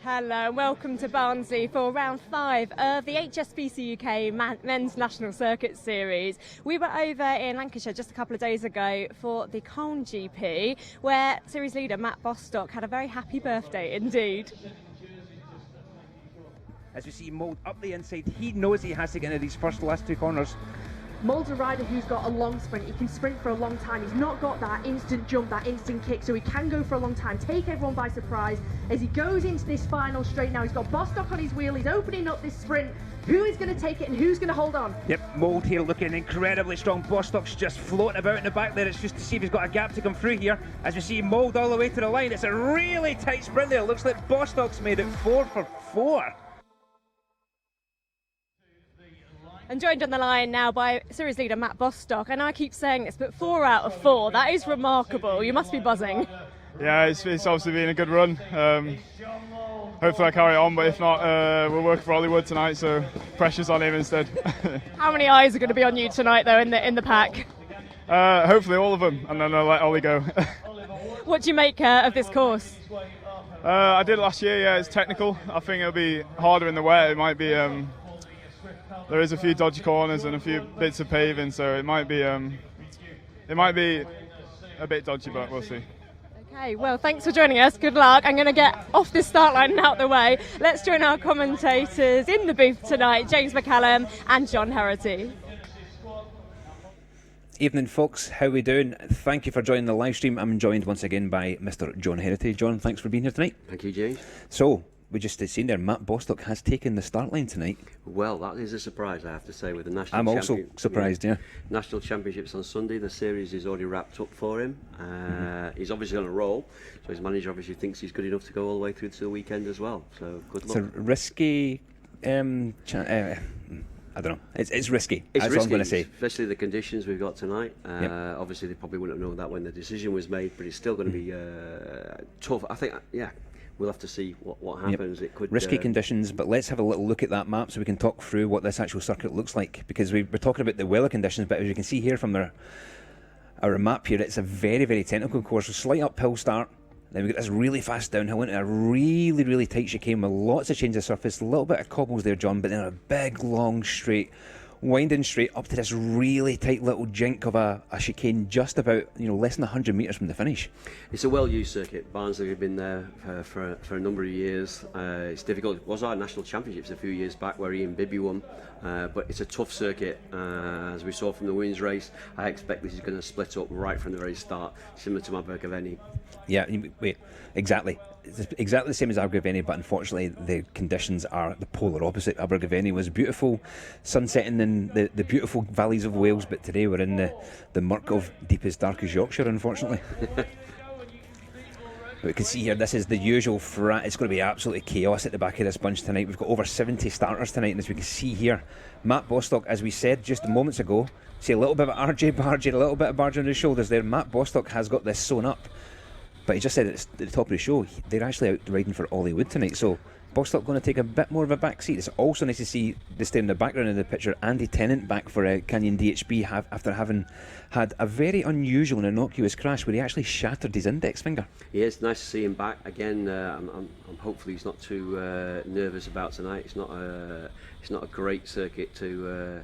Hello and welcome to Barnsley for round 5 of the HSBC UK Men's National Circuit Series. We were over in Lancashire just a couple of days ago for the Colne GP, where series leader Matt Bostock had a very happy birthday indeed. As we see Mould up the inside, he knows he has to get into these last two corners. Mould's a rider who's got a long sprint. He can sprint for a long time. He's not got that instant jump, that instant kick, so he can go for a long time, take everyone by surprise. As he goes into this final straight now, he's got Bostock on his wheel, he's opening up this sprint. Who is going to take it and who's going to hold on? Yep, Mould here looking incredibly strong. Bostock's just floating about in the back there. It's just to see if he's got a gap to come through here. As we see Mould all the way to the line, it's a really tight sprint there. It looks like Bostock's made it 4 for 4. And joined on the line now by series leader Matt Bostock. And I keep saying this, but 4 out of 4, that is remarkable. You must be buzzing. Yeah, it's obviously been a good run. Hopefully I carry it on, but if not, we're working for Hollywood tonight, so pressure's on him instead. How many eyes are going to be on you tonight, though, in the pack? Hopefully all of them, and then I'll let Ollie go. What do you make of this course? I did it last year, yeah, it's technical. I think it'll be harder in the wet. It might be... there is a few dodgy corners and a few bits of paving, so it might be a bit dodgy, but we'll see. Okay, well, thanks for joining us. Good luck. I'm going to get off this start line and out the way. Let's join our commentators in the booth tonight, James McCallum and John Herity. Evening, folks. How are we doing? Thank you for joining the live stream. I'm joined once again by Mr. John Herity. John, thanks for being here tonight. Thank you, James. So, we just seen there, Matt Bostock has taken the start line tonight. Well, that is a surprise, I have to say, with the national. I'm also surprised, yeah. National Championships on Sunday. The series is already wrapped up for him. He's obviously on a roll, so his manager obviously thinks he's good enough to go all the way through to the weekend as well. So good luck. It's a risky. I don't know. It's risky. It's That's risky, what I'm going to say. especially the conditions we've got tonight. Obviously, they probably wouldn't have known that when the decision was made, but it's still going to be tough. I think, we'll have to see what happens. It could risky conditions, but let's have a little look at that map so we can talk through what this actual circuit looks like, because we're talking about the weather conditions, but as you can see here from our map here, it's a very, very technical course. A slight uphill start, then we get this really fast downhill into a really, really tight chicane with lots of change of surface, a little bit of cobbles there, John, but then a big, long, straight, winding straight up to this really tight little jink of a chicane just about, less than 100 metres from the finish. It's a well-used circuit. Barnsley have been there for a number of years. It's difficult. It was our national championships a few years back where Ian Bibby won, but it's a tough circuit. As we saw from the women's race, I expect this is going to split up right from the very start, similar to Abergavenny. Yeah, wait, exactly. It's exactly the same as Abergavenny, but unfortunately the conditions are the polar opposite. Abergavenny was beautiful, sun setting in the beautiful valleys of Wales, but today we're in the murk of deepest, darkest Yorkshire, unfortunately. But we can see here, this is the usual it's going to be absolutely chaos at the back of this bunch tonight. We've got over 70 starters tonight, and as we can see here, Matt Bostock, as we said just moments ago, see a little bit of RJ Barge, a little bit of Barge on his shoulders there. Matt Bostock has got this sewn up. But he just said at the top of the show, they're actually out riding for Hollywood tonight. So Bostock going to take a bit more of a back seat. It's also nice to see this in the background of the picture, Andy Tennant back for Canyon DHB after having had a very unusual and innocuous crash where he actually shattered his index finger. Yeah, it's nice to see him back again. I'm hopefully he's not too nervous about tonight. It's not a great circuit to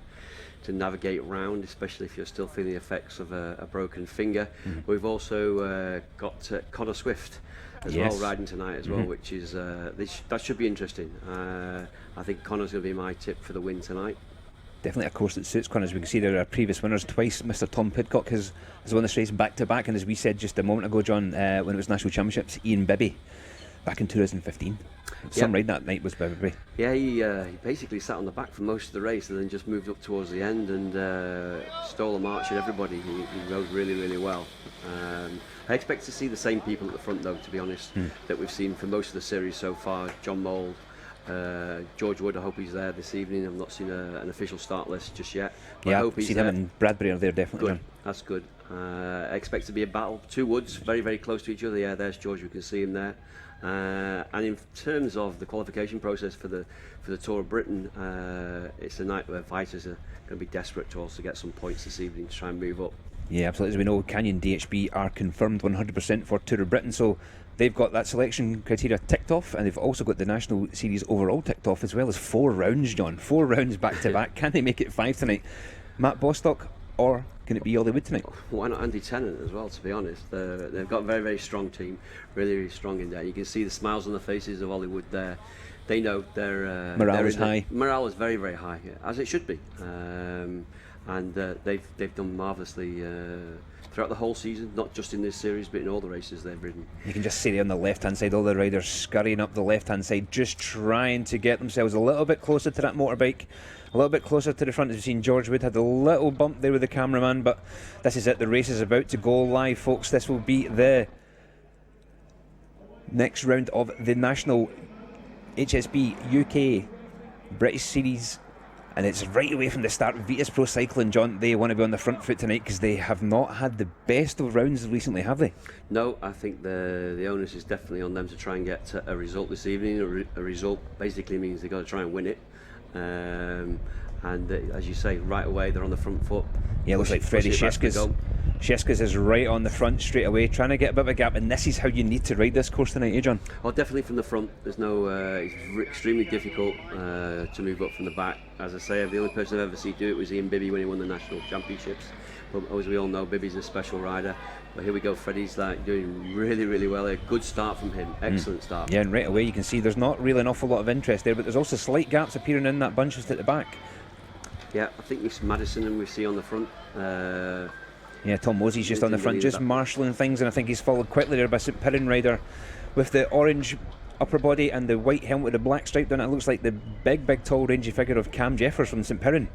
navigate around, especially if you're still feeling the effects of a broken finger. We've also got Connor Swift as well riding tonight as well, which is that should be interesting. I think Connor's going to be my tip for the win tonight. Definitely a course that suits Connor. As we can see, there are previous winners twice. Mr. Tom Pidcock has won this race back to back, and as we said just a moment ago, John, when it was national championships, Ian Bibby back in 2015. Some ride that night was Bibi. Yeah, he basically sat on the back for most of the race and then just moved up towards the end and stole a march at everybody. He rode really, really well. I expect to see the same people at the front, though, to be honest, that we've seen for most of the series so far. John Mould, George Wood, I hope he's there this evening. I've not seen an official start list just yet. But I hope he's there. Him and Bradbury are there, definitely. Good. That's good. I expect to be a battle. Two Woods, very, very close to each other. Yeah, there's George, we can see him there. And in terms of the qualification process for the Tour of Britain, it's a night where fighters are going to be desperate to also get some points this evening to try and move up. Yeah, absolutely. As we know, Canyon DHB are confirmed 100% for Tour of Britain, so they've got that selection criteria ticked off, and they've also got the National Series overall ticked off, as well as 4 rounds, John. 4 rounds back to back. Can they make it 5 tonight? Matt Bostock, or can it be Ollie Wood tonight? Why not Andy Tennant as well, to be honest? They've got a very, very strong team, really, really strong in there. You can see the smiles on the faces of Ollie Wood there. They know their morale is high. Morale is very, very high, yeah, as it should be. And they've done marvellously throughout the whole season, not just in this series, but in all the races they've ridden. You can just see there on the left-hand side, all the riders scurrying up the left-hand side, just trying to get themselves a little bit closer to that motorbike, a little bit closer to the front. As you've seen, George Wood had a little bump there with the cameraman, but this is it. The race is about to go live, folks. This will be the next round of the National HSB UK British Series. And it's right away from the start. Vitas Pro Cycling, John, they want to be on the front foot tonight because they have not had the best of rounds recently, have they? No, I think the onus is definitely on them to try and get a result this evening. A result basically means they've got to try and win it. And as you say, right away they're on the front foot. Yeah, it looks like Freddie Sheska's is right on the front straight away, trying to get a bit of a gap, and this is how you need to ride this course tonight, John? Oh, definitely from the front. There's no, it's extremely difficult to move up from the back. As I say, the only person I've ever seen do it was Ian Bibby when he won the National Championships. But as we all know, Bibby's a special rider. But here we go, Freddie's doing really, really well. A good start from him, excellent start. Yeah, and right away you can see there's not really an awful lot of interest there, but there's also slight gaps appearing in that bunch just at the back. Yeah, I think it's Madison and we see on the front. Yeah, Tom Mosey's just on the front, just marshalling things, and I think he's followed quickly there by St Piran rider with the orange upper body and the white helmet with the black stripe down it. It looks like the big, tall, rangy figure of Cam Jeffers from St Piran.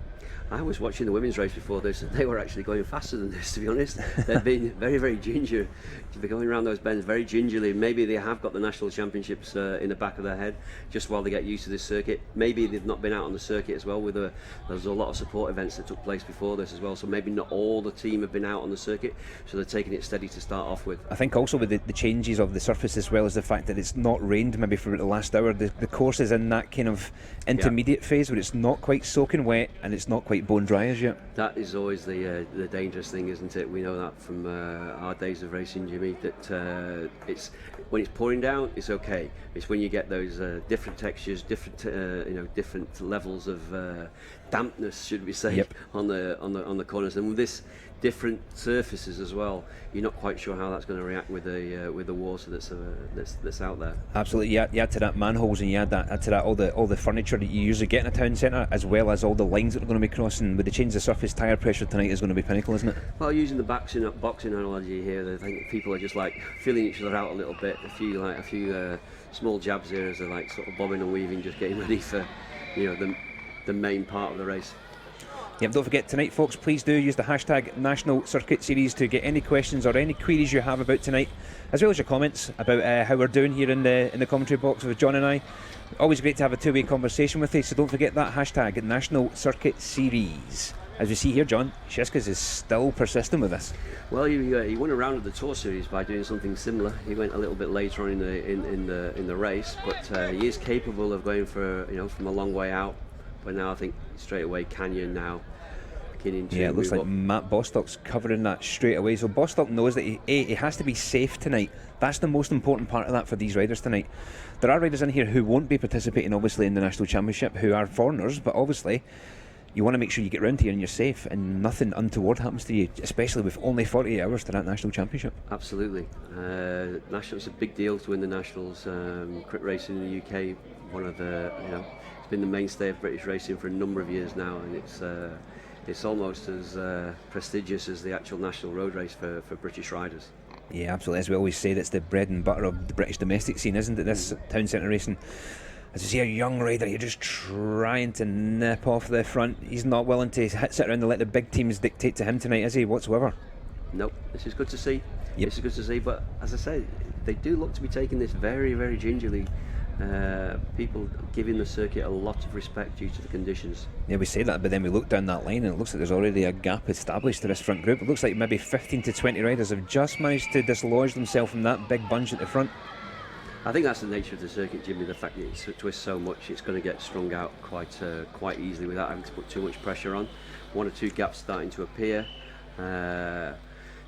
I was watching the women's race before this, and they were actually going faster than this, to be honest. They've been very, very ginger. They're going around those bends very gingerly. Maybe they have got the national championships in the back of their head, just while they get used to this circuit. Maybe they've not been out on the circuit as well. There's a lot of support events that took place before this as well, so maybe not all the team have been out on the circuit, so they're taking it steady to start off with. I think also with the changes of the surface, as well as the fact that it's not rained maybe for the last hour, the course is in that kind of intermediate phase where it's not quite soaking wet and it's not quite bone dry as yet. That is always the dangerous thing, isn't it? We know that from our days of racing, Jimmy, that it's when it's pouring down, it's okay. It's when you get those different textures, different levels of dampness, should we say, on the corners, and with this different surfaces as well, you're not quite sure how that's going to react with the water that's out there. Absolutely, you add to that manholes, and you add to that all the furniture that you usually get in a town centre, as well as all the lines that are going to be crossing. With the change of surface, tyre pressure tonight is going to be pinnacle, isn't it? Well, using the boxing analogy here, I think people are just like feeling each other out a little bit. A few small jabs here as they're like sort of bobbing and weaving, just getting ready for the main part of the race. Yep, don't forget tonight, folks, please do use the hashtag National Circuit Series to get any questions or any queries you have about tonight, as well as your comments about how we're doing here in the commentary box with John and I. Always great to have a two-way conversation with you, so don't forget that hashtag National Circuit Series. As we see here, John, Sheska's is still persistent with this. Well, he won a round of the Tour Series by doing something similar. He went a little bit later on in the race, but he is capable of going for from a long way out. But now I think straight away Canyon now beginning to it looks like Matt Bostock's covering that straight away. So Bostock knows that he has to be safe tonight. That's the most important part of that for these riders tonight. There are riders in here who won't be participating obviously in the National Championship, who are foreigners, but obviously you want to make sure you get round here and you're safe and nothing untoward happens to you, especially with only 48 hours to that National Championship. Absolutely. Nationals, a big deal to win the Nationals. Crit racing in the UK, one of the it's been the mainstay of British racing for a number of years now, and it's almost as prestigious as the actual national road race for British riders. Yeah, absolutely. As we always say, that's the bread and butter of the British domestic scene, isn't it? This town centre racing. As you see a young rider, you're just trying to nip off the front. He's not willing to sit around and let the big teams dictate to him tonight, is he, whatsoever? Nope, this is good to see. Yep. This is good to see, but as I said, they do look to be taking this very, very gingerly. People giving the circuit a lot of respect due to the conditions. Yeah, we say that, but then we look down that line and it looks like there's already a gap established to this front group. It looks like maybe 15 to 20 riders have just managed to dislodge themselves from that big bunch at the front. I think that's the nature of the circuit, Jimmy, the fact that it twists so much, it's going to get strung out quite easily without having to put too much pressure on. One or two gaps starting to appear.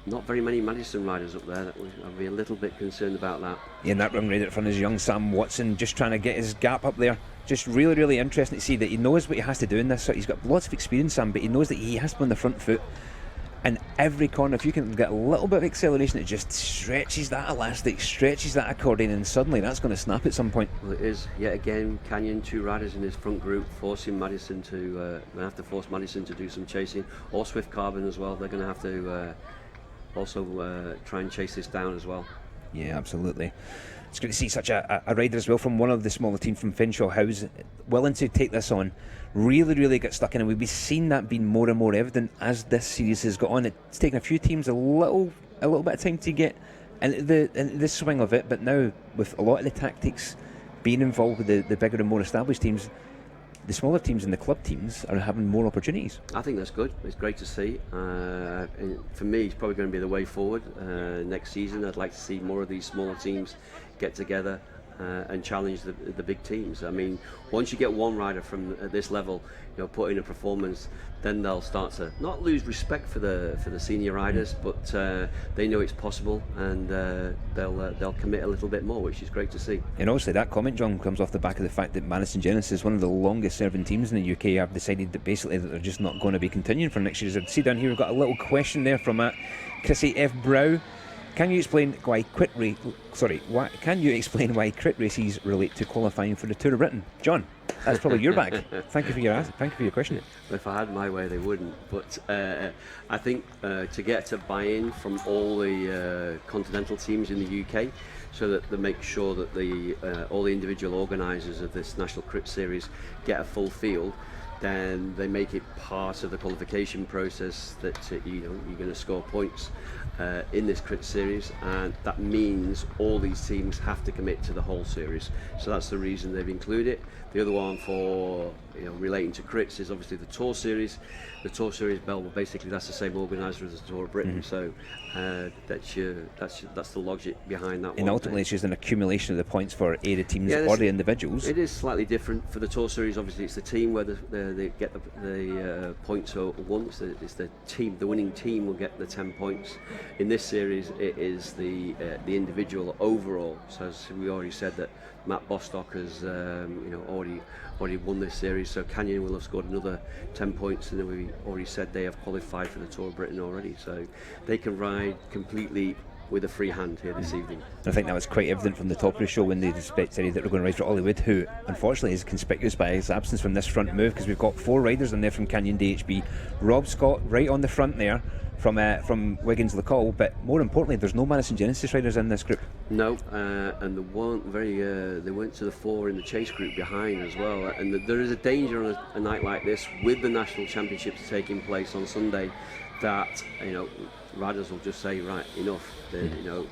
Not very many Madison riders up there. I'd be a little bit concerned about that. Yeah, and that run right at front is young Sam Watson, just trying to get his gap up there. Just really, really interesting to see that he knows what he has to do in this. He's got lots of experience, Sam, but he knows that he has to be on the front foot. And every corner, if you can get a little bit of acceleration, it just stretches that elastic, stretches that accordion, and suddenly that's going to snap at some point. Well, it is. Yet again, Canyon, two riders in his front group, forcing Madison to have to force Madison to do some chasing, or Swift Carbon as well. They're going to have to also try and chase this down as well. Yeah, absolutely. It's good to see such a rider as well from one of the smaller teams from Finshaw House, willing to take this on, really, really get stuck in, and we've been seeing that being more and more evident as this series has got on. It's taken a few teams a little bit of time to get into the swing of it, but now with a lot of the tactics being involved with the bigger and more established teams, the smaller teams and the club teams are having more opportunities. I think that's good. It's great to see. And for me, it's probably going to be the way forward next season. I'd like to see more of these smaller teams get together and challenge the big teams. I mean, once you get one rider from at this level, put in a performance, then they'll start to not lose respect for the senior riders, but they know it's possible, and they'll commit a little bit more, which is great to see. And obviously that comment, John, comes off the back of the fact that Madison Genesis, one of the longest serving teams in the UK, have decided that basically that they're just not going to be continuing for next year. As I see down here, we've got a little question there from Chrissy F. Brow. Can you explain why crit races relate to qualifying for the Tour of Britain? John, that's probably your bag. Thank you for your question. If I had my way, they wouldn't. But I think to get to buy-in from all the continental teams in the UK, so that they make sure that all the individual organisers of this National Crit Series get a full field, then they make it part of the qualification process that you're going to score points in this crit series, and that means all these teams have to commit to the whole series. So that's the reason they've included it. The other one for relating to crits is obviously the Tour Series. The Tour Series, basically that's the same organiser as the Tour of Britain. So that's the logic behind that one. And ultimately, it's just an accumulation of the points for either teams or the individuals. It is slightly different for the Tour Series. Obviously, it's the team where they get the points once. It's the team, the winning team will get the 10 points. In this series, it is the individual overall. So as we already said, that Matt Bostock has already won this series, so Canyon will have scored another 10 points, and then we already said they have qualified for the Tour of Britain already, so they can ride completely with a free hand here this evening. I think that was quite evident from the top of the show when they said that they're going to ride for Ollie Wood, who unfortunately is conspicuous by his absence from this front move, because we've got 4 riders in there from Canyon DHB. Rob Scott right on the front there from Wiggins Lacall, but more importantly, there's no Madison Genesis riders in this group. No, and they weren't to the fore in the chase group behind as well. And there is a danger on a night like this, with the national championships taking place on Sunday, that riders will just say, right, enough.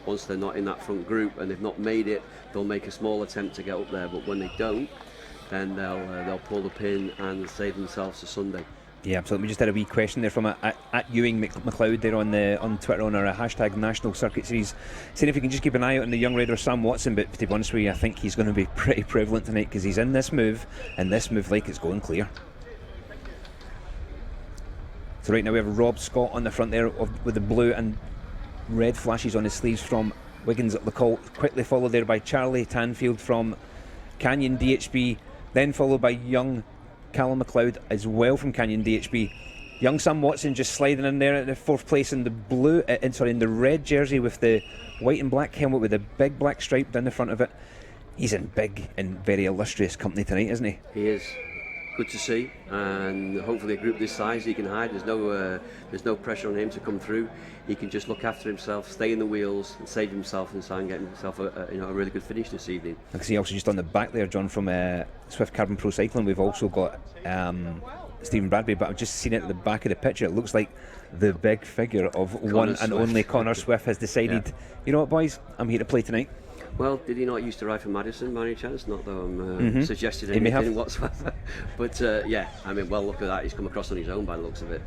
Once they're not in that front group and they've not made it, they'll make a small attempt to get up there. But when they don't, then they'll pull the pin and save themselves to Sunday. Yeah, absolutely. We just had a wee question there from at Ewing McLeod there on Twitter on our hashtag National Circuit Series, saying if you can just keep an eye out on the young rider Sam Watson, but to be honest with you, I think he's going to be pretty prevalent tonight, because he's in this move, and this move like it's going clear. So right now we have Rob Scott on the front there with the blue and red flashes on his sleeves from Wiggins at Lacall, quickly followed there by Charlie Tanfield from Canyon DHB, then followed by young Callum McLeod as well from Canyon DHB. Young Sam Watson just sliding in there at the 4th place in the in the red jersey with the white and black helmet with a big black stripe down the front of it. He's in big and very illustrious company tonight, isn't he? He is. good to see, and hopefully a group this size he can hide. There's no pressure on him to come through. He can just look after himself, stay in the wheels, and save himself and try and get himself a really good finish this evening. I can see also just on the back there, John, from Swift Carbon Pro Cycling, we've also got Stephen Bradbury, but I've just seen it at the back of the picture. It looks like the big figure of Connor one and Swift. Only Connor Swift has decided, you know what, boys, I'm here to play tonight. Well, did he not used to ride for Madison by any chance? Not that I'm suggesting anything whatsoever. But well, look at that. He's come across on his own by the looks of it.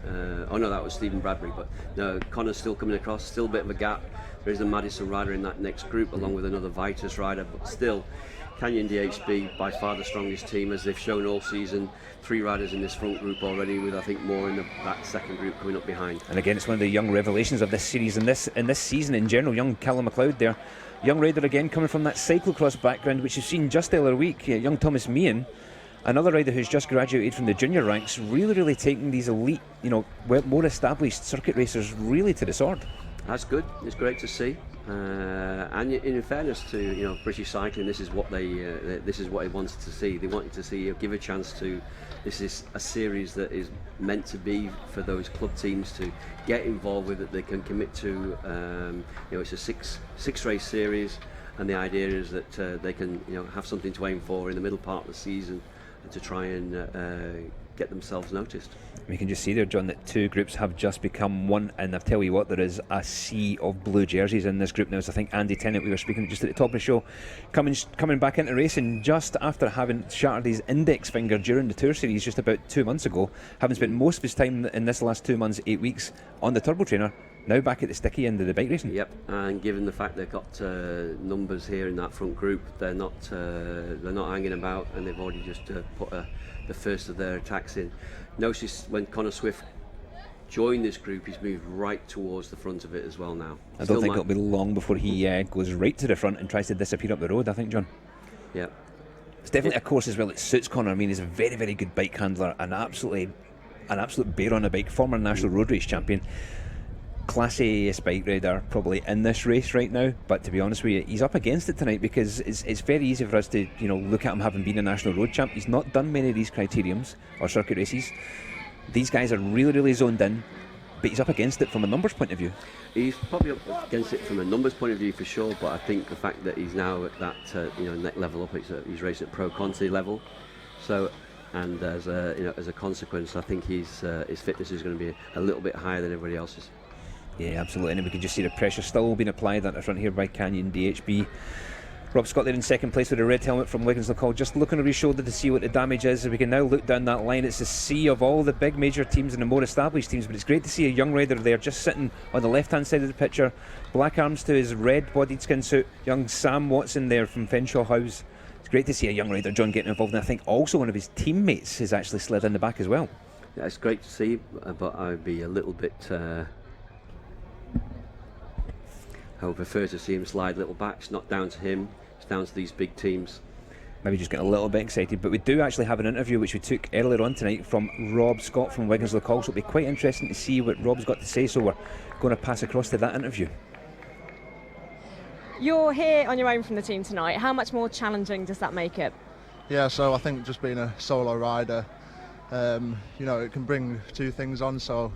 Oh no, that was Stephen Bradbury. But no, Connor's still coming across. Still a bit of a gap. There is a Madison rider in that next group, along with another Vitus rider. But still, Canyon DHB by far the strongest team, as they've shown all season. 3 riders in this front group already, with I think more in that second group coming up behind. And again, it's one of the young revelations of this series and this season in general. Young Callum MacLeod there. Young rider again, coming from that cyclocross background, which you've seen just the other week. Young Thomas Meehan, another rider who's just graduated from the junior ranks, really taking these elite, more established circuit racers really to the sword. That's good. It's great to see. And in fairness to British cycling, this is what they wanted to see. They wanted to see give a chance to. This is a series that is meant to be for those club teams to get involved with, that they can commit to. It's a six race series, and the idea is that they can have something to aim for in the middle part of the season, and to try and get themselves noticed. We can just see there, John, that 2 groups have just become one, and I'll tell you what, there is a sea of blue jerseys in this group now. So I think Andy Tennant, we were speaking just at the top of the show, coming back into racing just after having shattered his index finger during the Tour Series just about 2 months ago, having spent most of his time in this last 2 months, 8 weeks on the turbo trainer. Now back at the sticky end of the bike racing. Yep, and given the fact they've got numbers here in that front group, they're not hanging about, and they've already just put the first of their attacks in. Notice when Connor Swift joined this group, he's moved right towards the front of it as well now. I don't think it'll be long before he goes right to the front and tries to disappear up the road, I think, John. Yeah. It's definitely a course as well that suits Connor. I mean, he's a very, very good bike handler, an absolute bear on a bike, former national road race champion. Class A bike rider probably in this race right now, but to be honest with you, he's up against it tonight, because it's very easy for us to look at him having been a national road champ. He's not done many of these criteriums or circuit races. These guys are really zoned in, but he's up against it from a numbers point of view. He's probably up against it from a numbers point of view for sure, but I think the fact that he's now at that next level up, he's racing at Pro Conti level, so. And as a consequence, I think his fitness is going to be a little bit higher than everybody else's. Yeah, absolutely, and we can just see the pressure still being applied at the front here by Canyon DHB. Rob Scott there in second place with a red helmet from Wiggins Lacall, just looking over his shoulder to see what the damage is. We can now look down that line. It's a sea of all the big major teams and the more established teams, but it's great to see a young rider there just sitting on the left hand side of the picture, black arms to his red bodied skin suit. Young Sam Watson there from Fenshaw House. It's great to see a young rider, John, getting involved, and I think also one of his teammates has actually slid in the back as well. Yeah, it's great to see, but I'd be a little bit I would prefer to see him slide a little back. It's not down to him, it's down to these big teams. Maybe just getting a little bit excited, but we do actually have an interview which we took earlier on tonight from Rob Scott from Wiggins Lacall, so it'll be quite interesting to see what Rob's got to say, so we're going to pass across to that interview. You're here on your own from the team tonight. How much more challenging does that make it? Yeah, so I think just being a solo rider, it can bring 2 things on, so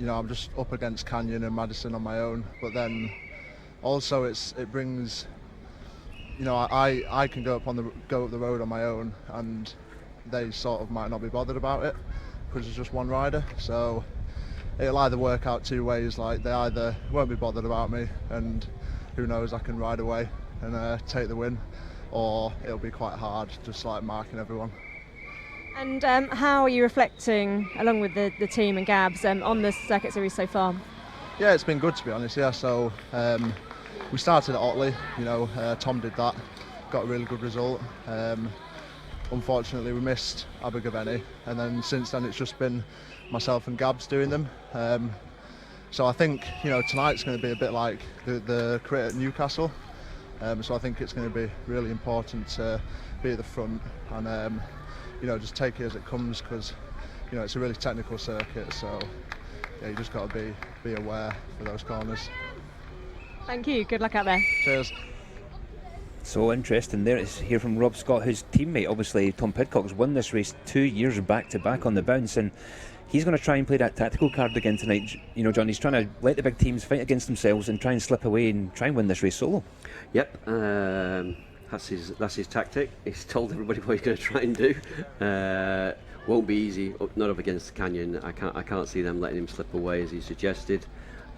I'm just up against Canyon and Madison on my own, but then also it brings, I can go up the road on my own, and they sort of might not be bothered about it because it's just one rider. So it'll either work out 2 ways, like they either won't be bothered about me, and who knows, I can ride away and take the win, or it'll be quite hard, just like marking everyone. And how are you reflecting, along with the team and Gabs, on the circuit series so far? Yeah, it's been good, to be honest. Yeah, so we started at Otley. Tom did that, got a really good result. Unfortunately, we missed Abergavenny, and then since then it's just been myself and Gabs doing them. So I think tonight's going to be a bit like the crit at Newcastle. So I think it's going to be really important to be at the front and just take it as it comes, because it's a really technical circuit, so yeah, you just got to be aware for those corners. Thank you, good luck out there. Cheers. So interesting there to hear from Rob Scott, whose teammate, obviously Tom Pidcock's won this race 2 years back to back on the bounce, and he's going to try and play that tactical card again tonight. You know, John, he's trying to let the big teams fight against themselves and try and slip away and try and win this race solo. Yep, that's his tactic. He's told everybody what he's going to try and do. Won't be easy, not up against Canyon. I can't see them letting him slip away as he suggested.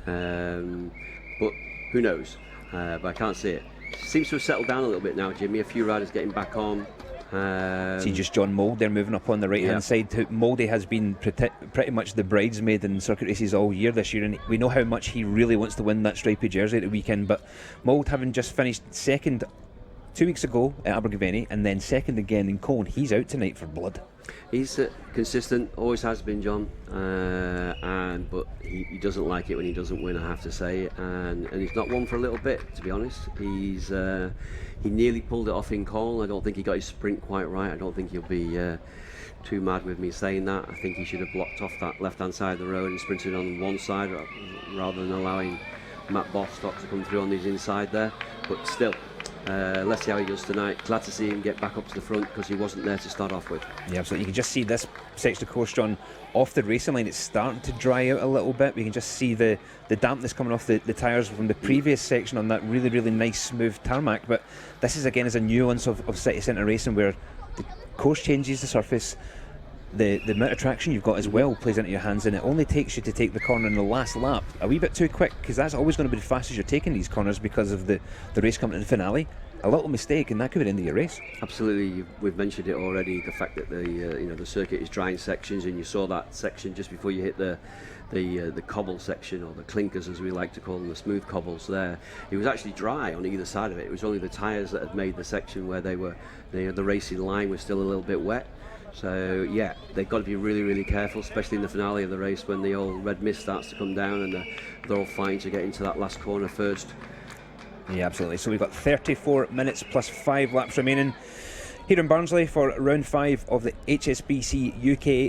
But who knows? But I can't see it. Seems to have settled down a little bit now, Jimmy. A few riders getting back on. See just John Mould there moving up on the right hand side. Mouldy has been pretty much the bridesmaid in circuit races all year this year, and we know how much he really wants to win that stripy jersey at the weekend. But Mould, having just finished second 2 weeks ago at Abergavenny and then second again in Cone, he's out tonight for blood. He's consistent, always has been, John, but he doesn't like it when he doesn't win, I have to say, and he's not won for a little bit, to be honest. He nearly pulled it off in Cole. I don't think he got his sprint quite right. I don't think he'll be too mad with me saying that. I think he should have blocked off that left-hand side of the road and sprinted on one side rather than allowing Matt Bostock to come through on his inside there, but still. Let's see how he does tonight. Glad to see him get back up to the front because he wasn't there to start off with. Yeah, absolutely. You can just see this section of course, John, off the racing line. It's starting to dry out a little bit. We can just see the dampness coming off the tyres from the previous section on that really, really nice smooth tarmac. But this is again is a nuance of city centre racing where the course changes the surface. The amount of traction you've got as well plays into your hands, and it only takes you to take the corner in the last lap a wee bit too quick, because that's always going to be the fastest you're taking these corners because of the race coming to the finale. A little mistake and that could be the end of your race. Absolutely, we've mentioned it already. The fact that the circuit is dry in sections, and you saw that section just before you hit the cobble section, or the clinkers as we like to call them, the smooth cobbles there. It was actually dry on either side of it. It was only the tyres that had made the section where they were the racing line was still a little bit wet. So yeah, they've got to be really, really careful, especially in the finale of the race when the old red mist starts to come down and they're all fine to get into that last corner first. Yeah, absolutely. So we've got 34 minutes plus 5 laps remaining here in Barnsley for round 5 of the HSBC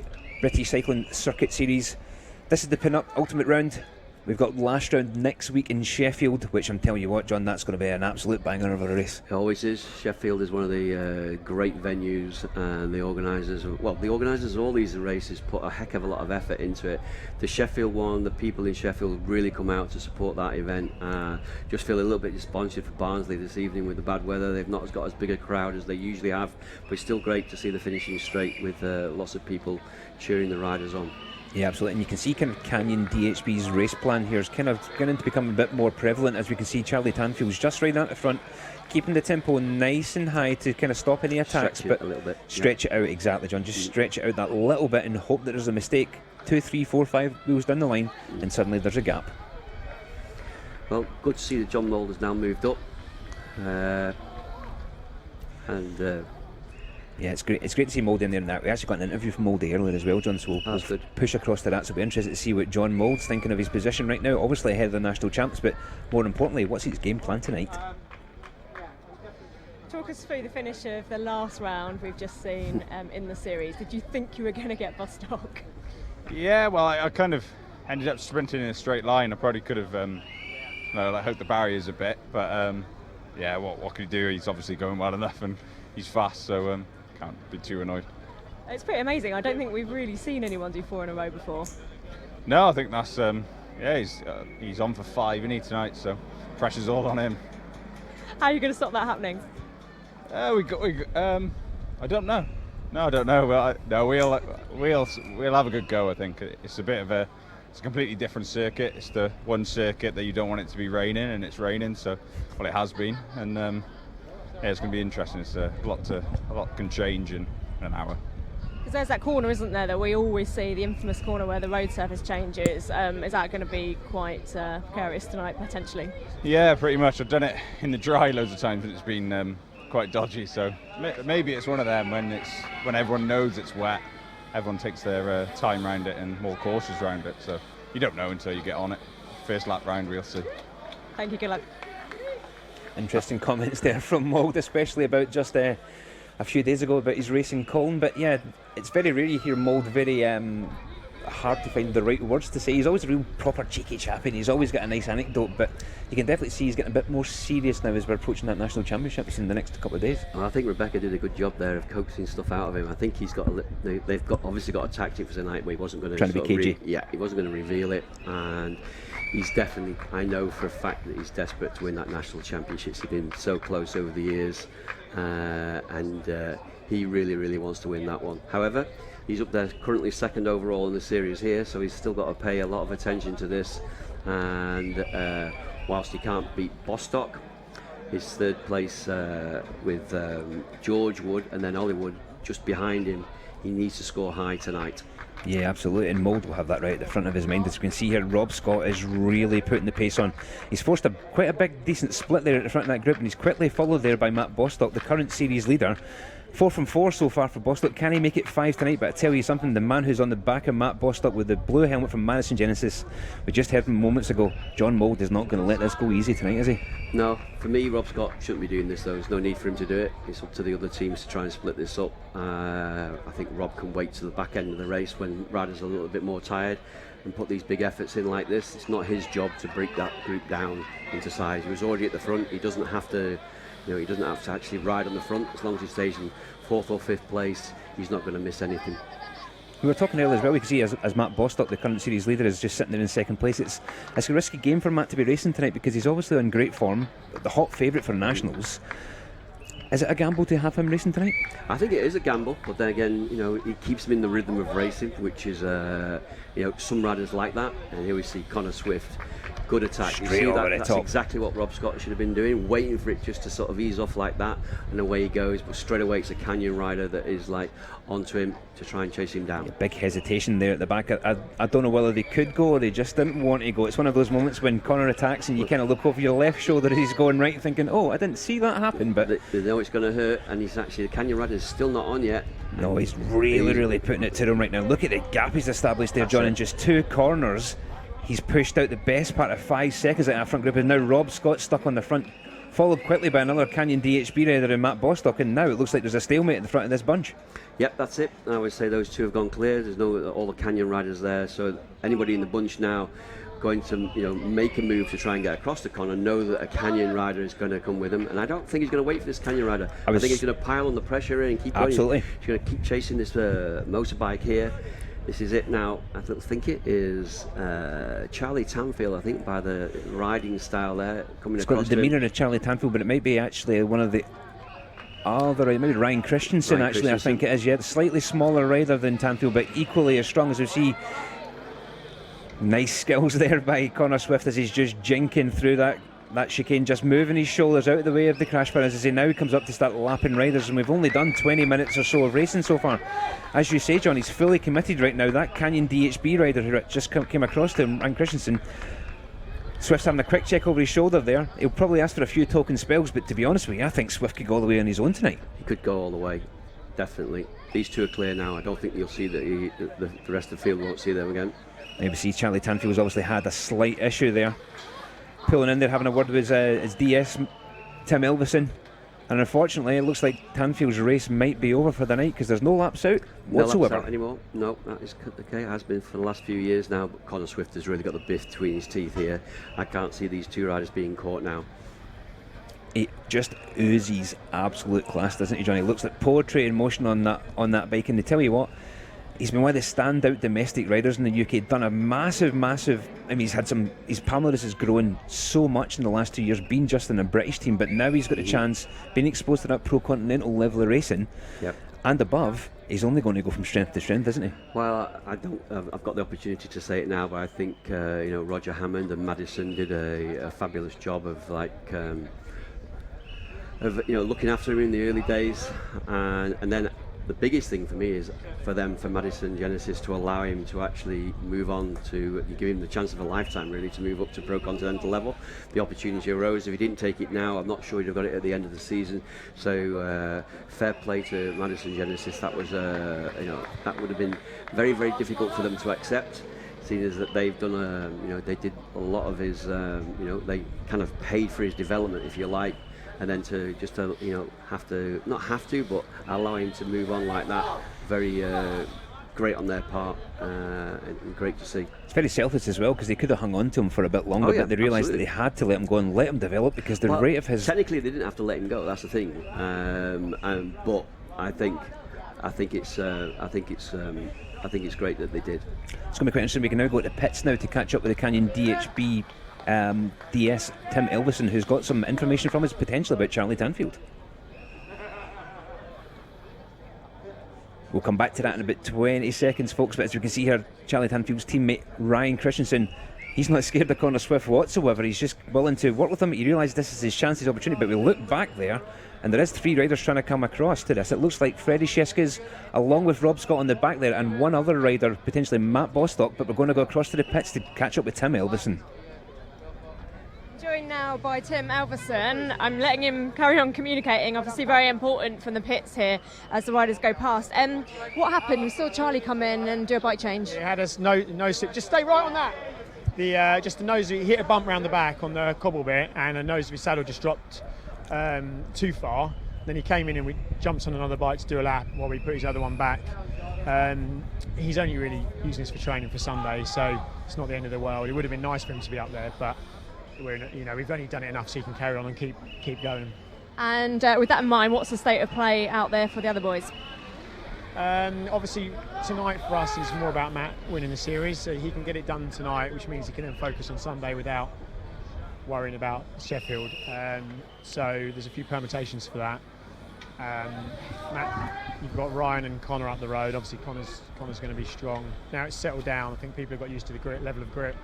UK British Cycling Circuit Series. This is the pin-up ultimate round. We've got last round next week in Sheffield, which I'm telling you what, John, that's going to be an absolute banger of a race. It always is. Sheffield is one of the great venues, and the organisers of all these races put a heck of a lot of effort into it. The Sheffield one, the people in Sheffield really come out to support that event. Just feel a little bit disappointed for Barnsley this evening with the bad weather. They've not got as big a crowd as they usually have, but it's still great to see the finishing straight with lots of people cheering the riders on. Yeah, absolutely, and you can see kind of Canyon DHB's race plan here is kind of beginning to become a bit more prevalent, as we can see Charlie Tanfield's just right at the front, keeping the tempo nice and high to kind of stop any attacks, but a little bit. Stretch it out, exactly, John, just stretch it out that little bit and hope that there's a mistake 2, 3, 4, 5 wheels down the line and suddenly there's a gap. Well, good to see that John Mould has now moved up, yeah, it's great. It's great to see Mouldy in there now. We actually got an interview from Mouldy earlier as well, John, so we'll push across to that. So we'll be interested to see what John Mould's thinking of his position right now. Obviously ahead of the national champs, but more importantly, what's his game plan tonight? Talk us through the finish of the last round we've just seen in the series. Did you think you were going to get Bostock? Yeah, well, I kind of ended up sprinting in a straight line. I probably could have hoped the barriers a bit, but yeah, what can he do? He's obviously going well enough and he's fast, so can't be too annoyed. It's pretty amazing. I don't think we've really seen anyone do 4 in a row before. No, I think that's he's on for 5, isn't he, tonight? So pressure's all on him. How are you going to stop that happening? I don't know. No, I don't know. Well, we'll have a good go. I think it's a completely different circuit. It's the one circuit that you don't want it to be raining, and it's raining. So, well, it has been, and yeah, it's going to be interesting. It's a lot can change in an hour. Because there's that corner, isn't there, that we always see, the infamous corner where the road surface changes. Is that going to be quite precarious tonight, potentially? Yeah, pretty much. I've done it in the dry loads of times, and it's been quite dodgy. So maybe it's one of them when everyone knows it's wet. Everyone takes their time round it and more cautious round it. So you don't know until you get on it. First lap round, we'll see. Thank you. Good luck. Interesting comments there from Mould, especially about just a few days ago about his racing Colne. But yeah, it's very rare you hear Mould very hard to find the right words to say. He's always a real proper cheeky chap, and he's always got a nice anecdote, but you can definitely see he's getting a bit more serious now as we're approaching that national championships in the next couple of days. Well, I think Rebecca did a good job there of coaxing stuff out of him. I think he's got they've obviously got a tactic for tonight, but he wasn't going to trying to be cagey. he wasn't going to reveal it, and he's definitely, I know for a fact that he's desperate to win that national championships. He's been so close over the years, and he really wants to win that one. However, he's up there currently second overall in the series here, so he's still got to pay a lot of attention to this. And whilst he can't beat Bostock, his third place with George Wood and then Ollie Wood just behind him, he needs to score high tonight. Yeah, absolutely, and Mould will have that right at the front of his mind. As you can see here, Rob Scott is really putting the pace on. He's forced quite a big, decent split there at the front of that group, and he's quickly followed there by Matt Bostock, the current series leader. 4 from 4 so far for Bostock. Can he make it 5 tonight? But I tell you something, the man who's on the back of Matt Bostock with the blue helmet from Madison Genesis, we just heard from moments ago, John Mould is not going to let this go easy tonight, is he? No, for me, Rob Scott shouldn't be doing this though. There's no need for him to do it. It's up to the other teams to try and split this up. I think Rob can wait to the back end of the race when riders are a little bit more tired and put these big efforts in like this. It's not his job to break that group down into size. He was already at the front. He doesn't have to, he doesn't have to actually ride on the front. As long as he stays in 4th or 5th place, he's not going to miss anything. We were talking earlier as well, we can see as Matt Bostock, the current series leader, is just sitting there in 2nd place. It's a risky game for Matt to be racing tonight because he's obviously in great form, the hot favourite for nationals. Is it a gamble to have him racing tonight? I think it is a gamble, but then again, it keeps him in the rhythm of racing, which is, some riders like that. And here we see Connor Swift, good attack. Straight you see over that? the That's top. exactly what Rob Scott should have been doing, waiting for it just to sort of ease off like that, and away he goes. But straight away, it's a Canyon rider that is like onto him to try and chase him down. Big hesitation there at the back. I don't know whether they could go or they just didn't want to go. It's one of those moments when Connor attacks and you kind of look over your left shoulder as he's going right, thinking, "Oh, I didn't see that happen." But they know it's going to hurt, and he's actually, the Canyon rider is still not on yet. No, he's really putting it to him right now. Look at the gap he's established there, John. In just 2 corners, he's pushed out the best part of 5 seconds out of that front group, and now Rob Scott stuck on the front, followed quickly by another Canyon DHB rider in Matt Bostock, and now it looks like there's a stalemate at the front of this bunch. Yep, that's it. I would say those two have gone clear. There's no all the Canyon riders there, so anybody in the bunch now going to make a move to try and get across to Connor, know that a Canyon rider is going to come with him, and I don't think he's going to wait for this Canyon rider. I think he's going to pile on the pressure and keep going. Absolutely. He's going to keep chasing this motorbike here. This is it now. I think it is Charlie Tanfield, I think, by the riding style there, coming It's across. got the demeanour of Charlie Tanfield, but it might be actually one of the other, maybe Ryan Christensen, I think it is, yeah. Slightly smaller rider than Tanfield, but equally as strong as we see. Nice skills there by Connor Swift as he's just jinking through that chicane, just moving his shoulders out of the way of the crash bar as he now comes up to start lapping riders, and we've only done 20 minutes or so of racing so far. As you say, John, he's fully committed right now. That Canyon DHB rider who just came across to him, Ryan Christensen, Swift's having a quick check over his shoulder there. He'll probably ask for a few token spells, but to be honest with you, I think Swift could go all the way on his own tonight. He could go all the way, definitely. These two are clear now. I don't think you'll see that the rest of the field won't see them again. Maybe see Charlie Tanfield's obviously had a slight issue there. Pulling in there, having a word with his DS, Tim Elvison. And unfortunately, it looks like Tanfield's race might be over for the night because there's no laps out whatsoever. No laps out anymore. No, that is okay. It has been for the last few years now, but Connor Swift has really got the bit between his teeth here. I can't see these two riders being caught now. It just oozes absolute class, doesn't he, Johnny? Looks like poetry in motion on that bike, and they tell you what, he's been one of the standout domestic riders in the UK. Done a massive. I mean, he's had some. His palmarès has grown so much in the last 2 years, being just in a British team. But now he's got a chance, being exposed to that pro-continental level of racing, and above. He's only going to go from strength to strength, isn't he? Well, I don't. I've got the opportunity to say it now, but I think Roger Hammond and Madison did a fabulous job of looking after him in the early days, and then. The biggest thing for me is for Madison Genesis to allow him to actually move on to give him the chance of a lifetime, really, to move up to pro-continental level. The opportunity arose. If he didn't take it now, I'm not sure he'd have got it at the end of the season. So fair play to Madison Genesis. That was that would have been very, very difficult for them to accept, seeing as that they've done they did a lot of his they kind of paid for his development, if you like. And then to but allow him to move on like that, very great on their part, and great to see. It's very selfish as well, because they could have hung on to him for a bit longer, but they realised that they had to let him go and let him develop, because the rate of his... Technically, they didn't have to let him go. That's the thing. But I think it's great that they did. It's going to be quite interesting. We can now go to pits now to catch up with the Canyon DHB DS Tim Elvison, who's got some information from us potentially about Charlie Tanfield. We'll come back to that in about 20 seconds, folks, but as you can see here, Charlie Tanfield's teammate Ryan Christensen, he's not scared of Connor Swift whatsoever. He's just willing to work with him. He realised this is his chance, his opportunity, but we look back there and there is 3 riders trying to come across to this. It looks like Freddie Sheskes along with Rob Scott on the back there, and one other rider, potentially Matt Bostock, but we're going to go across to the pits to catch up with Tim Elvison. Joined now by Tim Elvison. I'm letting him carry on communicating, obviously very important from the pits here as the riders go past. What happened? We saw Charlie come in and do a bike change. He had us nose slip. Just stay right on that. Just the nose, he hit a bump round the back on the cobble bit, and the nose of his saddle just dropped too far. Then he came in and we jumped on another bike to do a lap while we put his other one back. He's only really using this for training for Sunday, so it's not the end of the world. It would have been nice for him to be up there, but we've only done it enough so he can carry on and keep going. And with that in mind, what's the state of play out there for the other boys? Obviously tonight for us is more about Matt winning the series, so he can get it done tonight, which means he can then focus on Sunday without worrying about Sheffield. So there's a few permutations for that. Matt, you've got Ryan and Connor up the road. Obviously Connor's going to be strong. Now it's settled down. I think people have got used to the level of grip.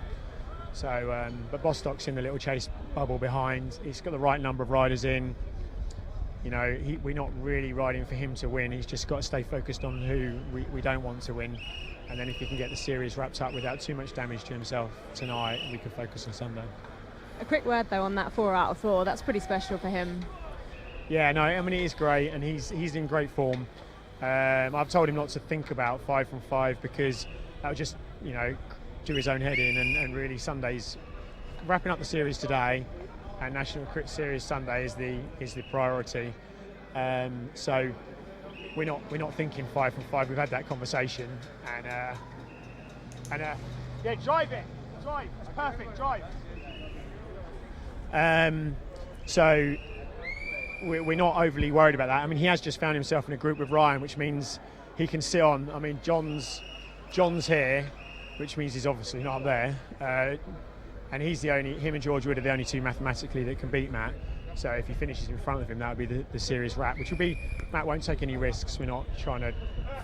So, but Bostock's in the little chase bubble behind. He's got the right number of riders in. We're not really riding for him to win. He's just got to stay focused on who we don't want to win. And then if he can get the series wrapped up without too much damage to himself tonight, we can focus on Sunday. A quick word though on that 4 out of 4. That's pretty special for him. Yeah, no, I mean it is great, and he's in great form. I've told him not to think about 5 from 5 because that would just do his own head in, and really Sunday's wrapping up the series today, and National Crit Series Sunday is the priority. So we're not thinking 5 from 5. We've had that conversation, and yeah, drive, it's perfect, drive. So we're not overly worried about that. I mean, he has just found himself in a group with Ryan, which means he can sit on. I mean, John's here, which means he's obviously not up there, and him and George Wood are the only 2 mathematically that can beat Matt. So if he finishes in front of him, that would be the series wrap, which will be, Matt won't take any risks. We're not trying to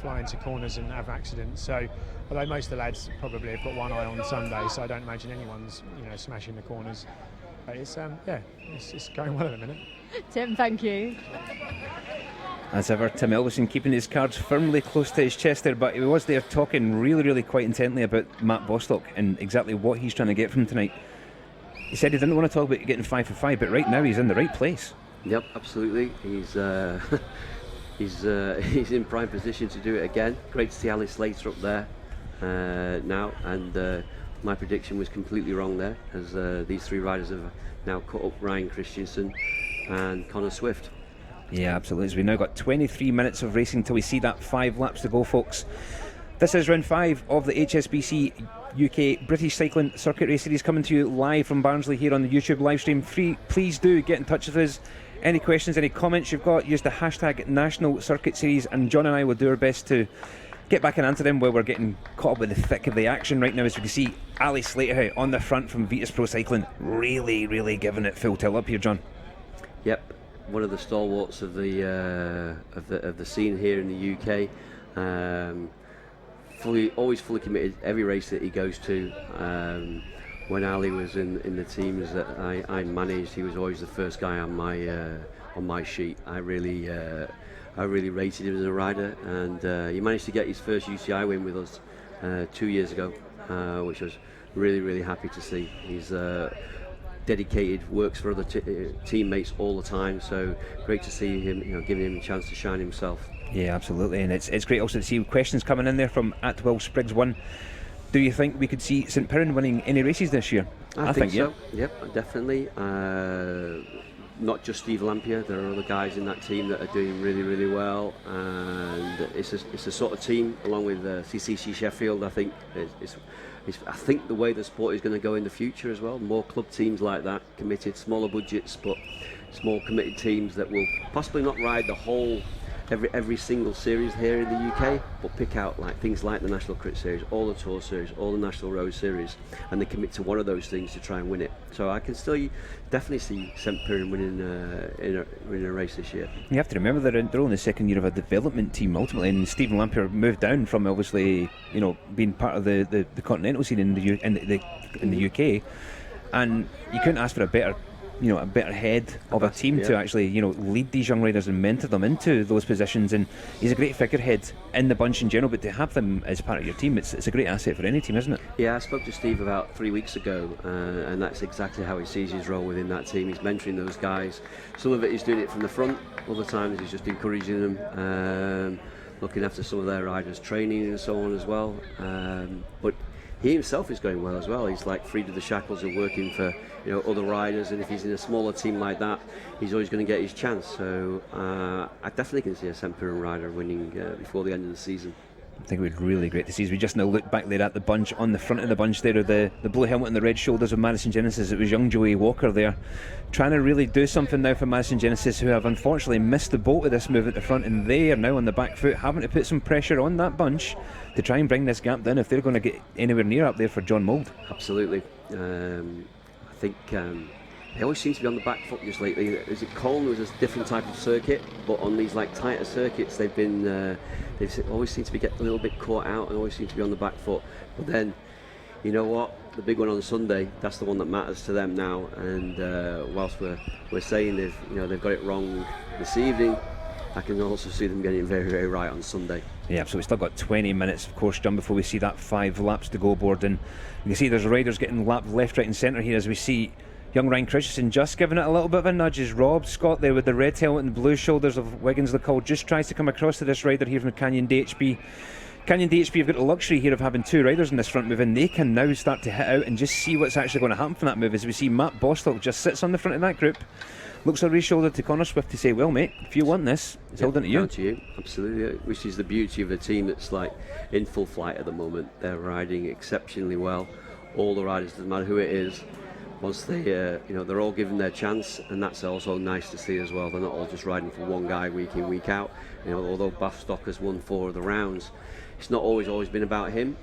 fly into corners and have accidents. So although most of the lads probably have got one eye on Sunday, so I don't imagine anyone's smashing the corners. But it's going well at the minute. Tim, thank you. As ever, Tim Elvison keeping his cards firmly close to his chest there, but he was there talking really quite intently about Matt Bostock and exactly what he's trying to get from him tonight. He said he didn't want to talk about getting 5 for 5, but right now he's in the right place. Yep, absolutely. He's in prime position to do it again. Great to see Alice Slater up there now, and my prediction was completely wrong there, as these 3 riders have now cut up Ryan Christensen and Connor Swift. Yeah, absolutely. So we've now got 23 minutes of racing till we see that 5 laps to go, folks. This is round 5 of the HSBC UK British Cycling Circuit Race Series, coming to you live from Barnsley here on the YouTube live stream. Please do get in touch with us. Any questions, any comments you've got, use the hashtag National Circuit Series, and John and I will do our best to get back and answer them while we're getting caught up with the thick of the action right now. As we can see, Ali Slater on the front from Vitus Pro Cycling, really giving it full tilt up here, John. Yep, one of the stalwarts of the scene here in the UK. Always fully committed every race that he goes to. When Ali was in the teams that I managed, he was always the first guy on my sheet. I really rated him as a rider, and he managed to get his first UCI win with us 2 years ago, which I was really happy to see. He's dedicated, works for other teammates all the time, so great to see him, giving him a chance to shine himself. Yeah, absolutely, and it's great also to see questions coming in there from @WillSpriggs1. Do you think we could see St Piran winning any races this year? I think so. Yep, definitely. not just Steve Lampier. There are other guys in that team that are doing really, really well, and it's a sort of team, along with CCC Sheffield. I think I think the way the sport is going to go in the future as well. More club teams like that, committed, smaller budgets, but small committed teams that will possibly not ride the whole every single series here in the UK, but pick out like things like the National Crit Series, all the Tour Series, all the National Road Series, and they commit to one of those things to try and win it. So I can still definitely see St Piran winning a race this year. You have to remember they're only the second year of a development team ultimately, and Stephen Lampier moved down from obviously being part of the continental scene in the UK, and you couldn't ask for a better head of a team to actually, lead these young riders and mentor them into those positions. And he's a great figurehead in the bunch in general, but to have them as part of your team, it's a great asset for any team, isn't it? Yeah, I spoke to Steve about 3 weeks ago, and that's exactly how he sees his role within that team. He's mentoring those guys. Some of it he's doing it from the front, other times he's just encouraging them, looking after some of their riders' training and so on as well. But he himself is going well as well. He's like freed of the shackles of working for other riders, and if he's in a smaller team like that, he's always going to get his chance. So I definitely can see a St Piran rider winning before the end of the season. I think it would be really great to see. As we just now look back there at the bunch, on the front of the bunch there, the blue helmet and the red shoulders of Madison Genesis. It was young Joey Walker there, trying to really do something now for Madison Genesis, who have unfortunately missed the boat with this move at the front, and they are now on the back foot, having to put some pressure on that bunch to try and bring this gap down if they're going to get anywhere near up there for John Mould. Absolutely. I think they always seem to be on the back foot just lately. Is it Colne was a different type of circuit, but on these like tighter circuits, they've always seem to be getting a little bit caught out and always seem to be on the back foot. But then, you know what? The big one on Sunday, that's the one that matters to them now. And whilst we're saying they've got it wrong this evening, I can also see them getting it very, very right on Sunday. Yeah, so we've still got 20 minutes, of course, John, before we see that 5 laps to go board. And you can see there's riders getting lapped left, right and centre here, as we see young Ryan Christensen just giving it a little bit of a nudge as Rob Scott there with the red helmet and blue shoulders of Wiggins LeCol just tries to come across to this rider here from Canyon DHB. Canyon DHB have got the luxury here of having 2 riders in this front move, and they can now start to hit out and just see what's actually going to happen from that move, as we see Matt Bostock just sits on the front of that group, looks over his shoulder to Connor Swift to say, well mate, if you want this, it's all down to you. Down to you, absolutely. Which is the beauty of a team that's like in full flight at the moment. They're riding exceptionally well. All the riders, doesn't matter who it is, once they, they're all given their chance, and that's also nice to see as well. They're not all just riding for one guy week in, week out. Although Bostock has won 4 of the rounds, it's not always been about him.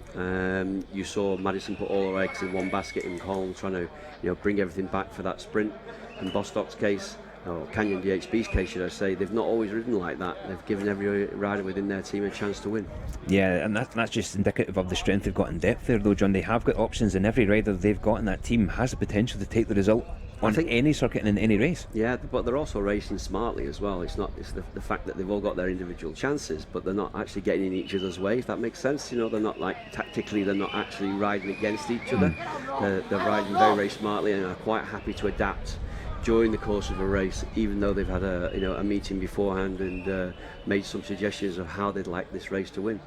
You saw Madison put all her eggs in one basket in Colne, trying to bring everything back for that sprint. In Bostock's case, or Canyon DHB's case should I say, they've not always ridden like that. They've given every rider within their team a chance to win. Yeah, and that's just indicative of the strength they've got in depth there though, John. They have got options, and every rider they've got in that team has the potential to take the result on any circuit and in any race. Yeah, but they're also racing smartly as well. It's the fact that they've all got their individual chances, but they're not actually getting in each other's way, if that makes sense. They're not like tactically, they're not actually riding against each other. They're riding very, very smartly and are quite happy to adapt during the course of a race, even though they've had a meeting beforehand and made some suggestions of how they'd like this race to win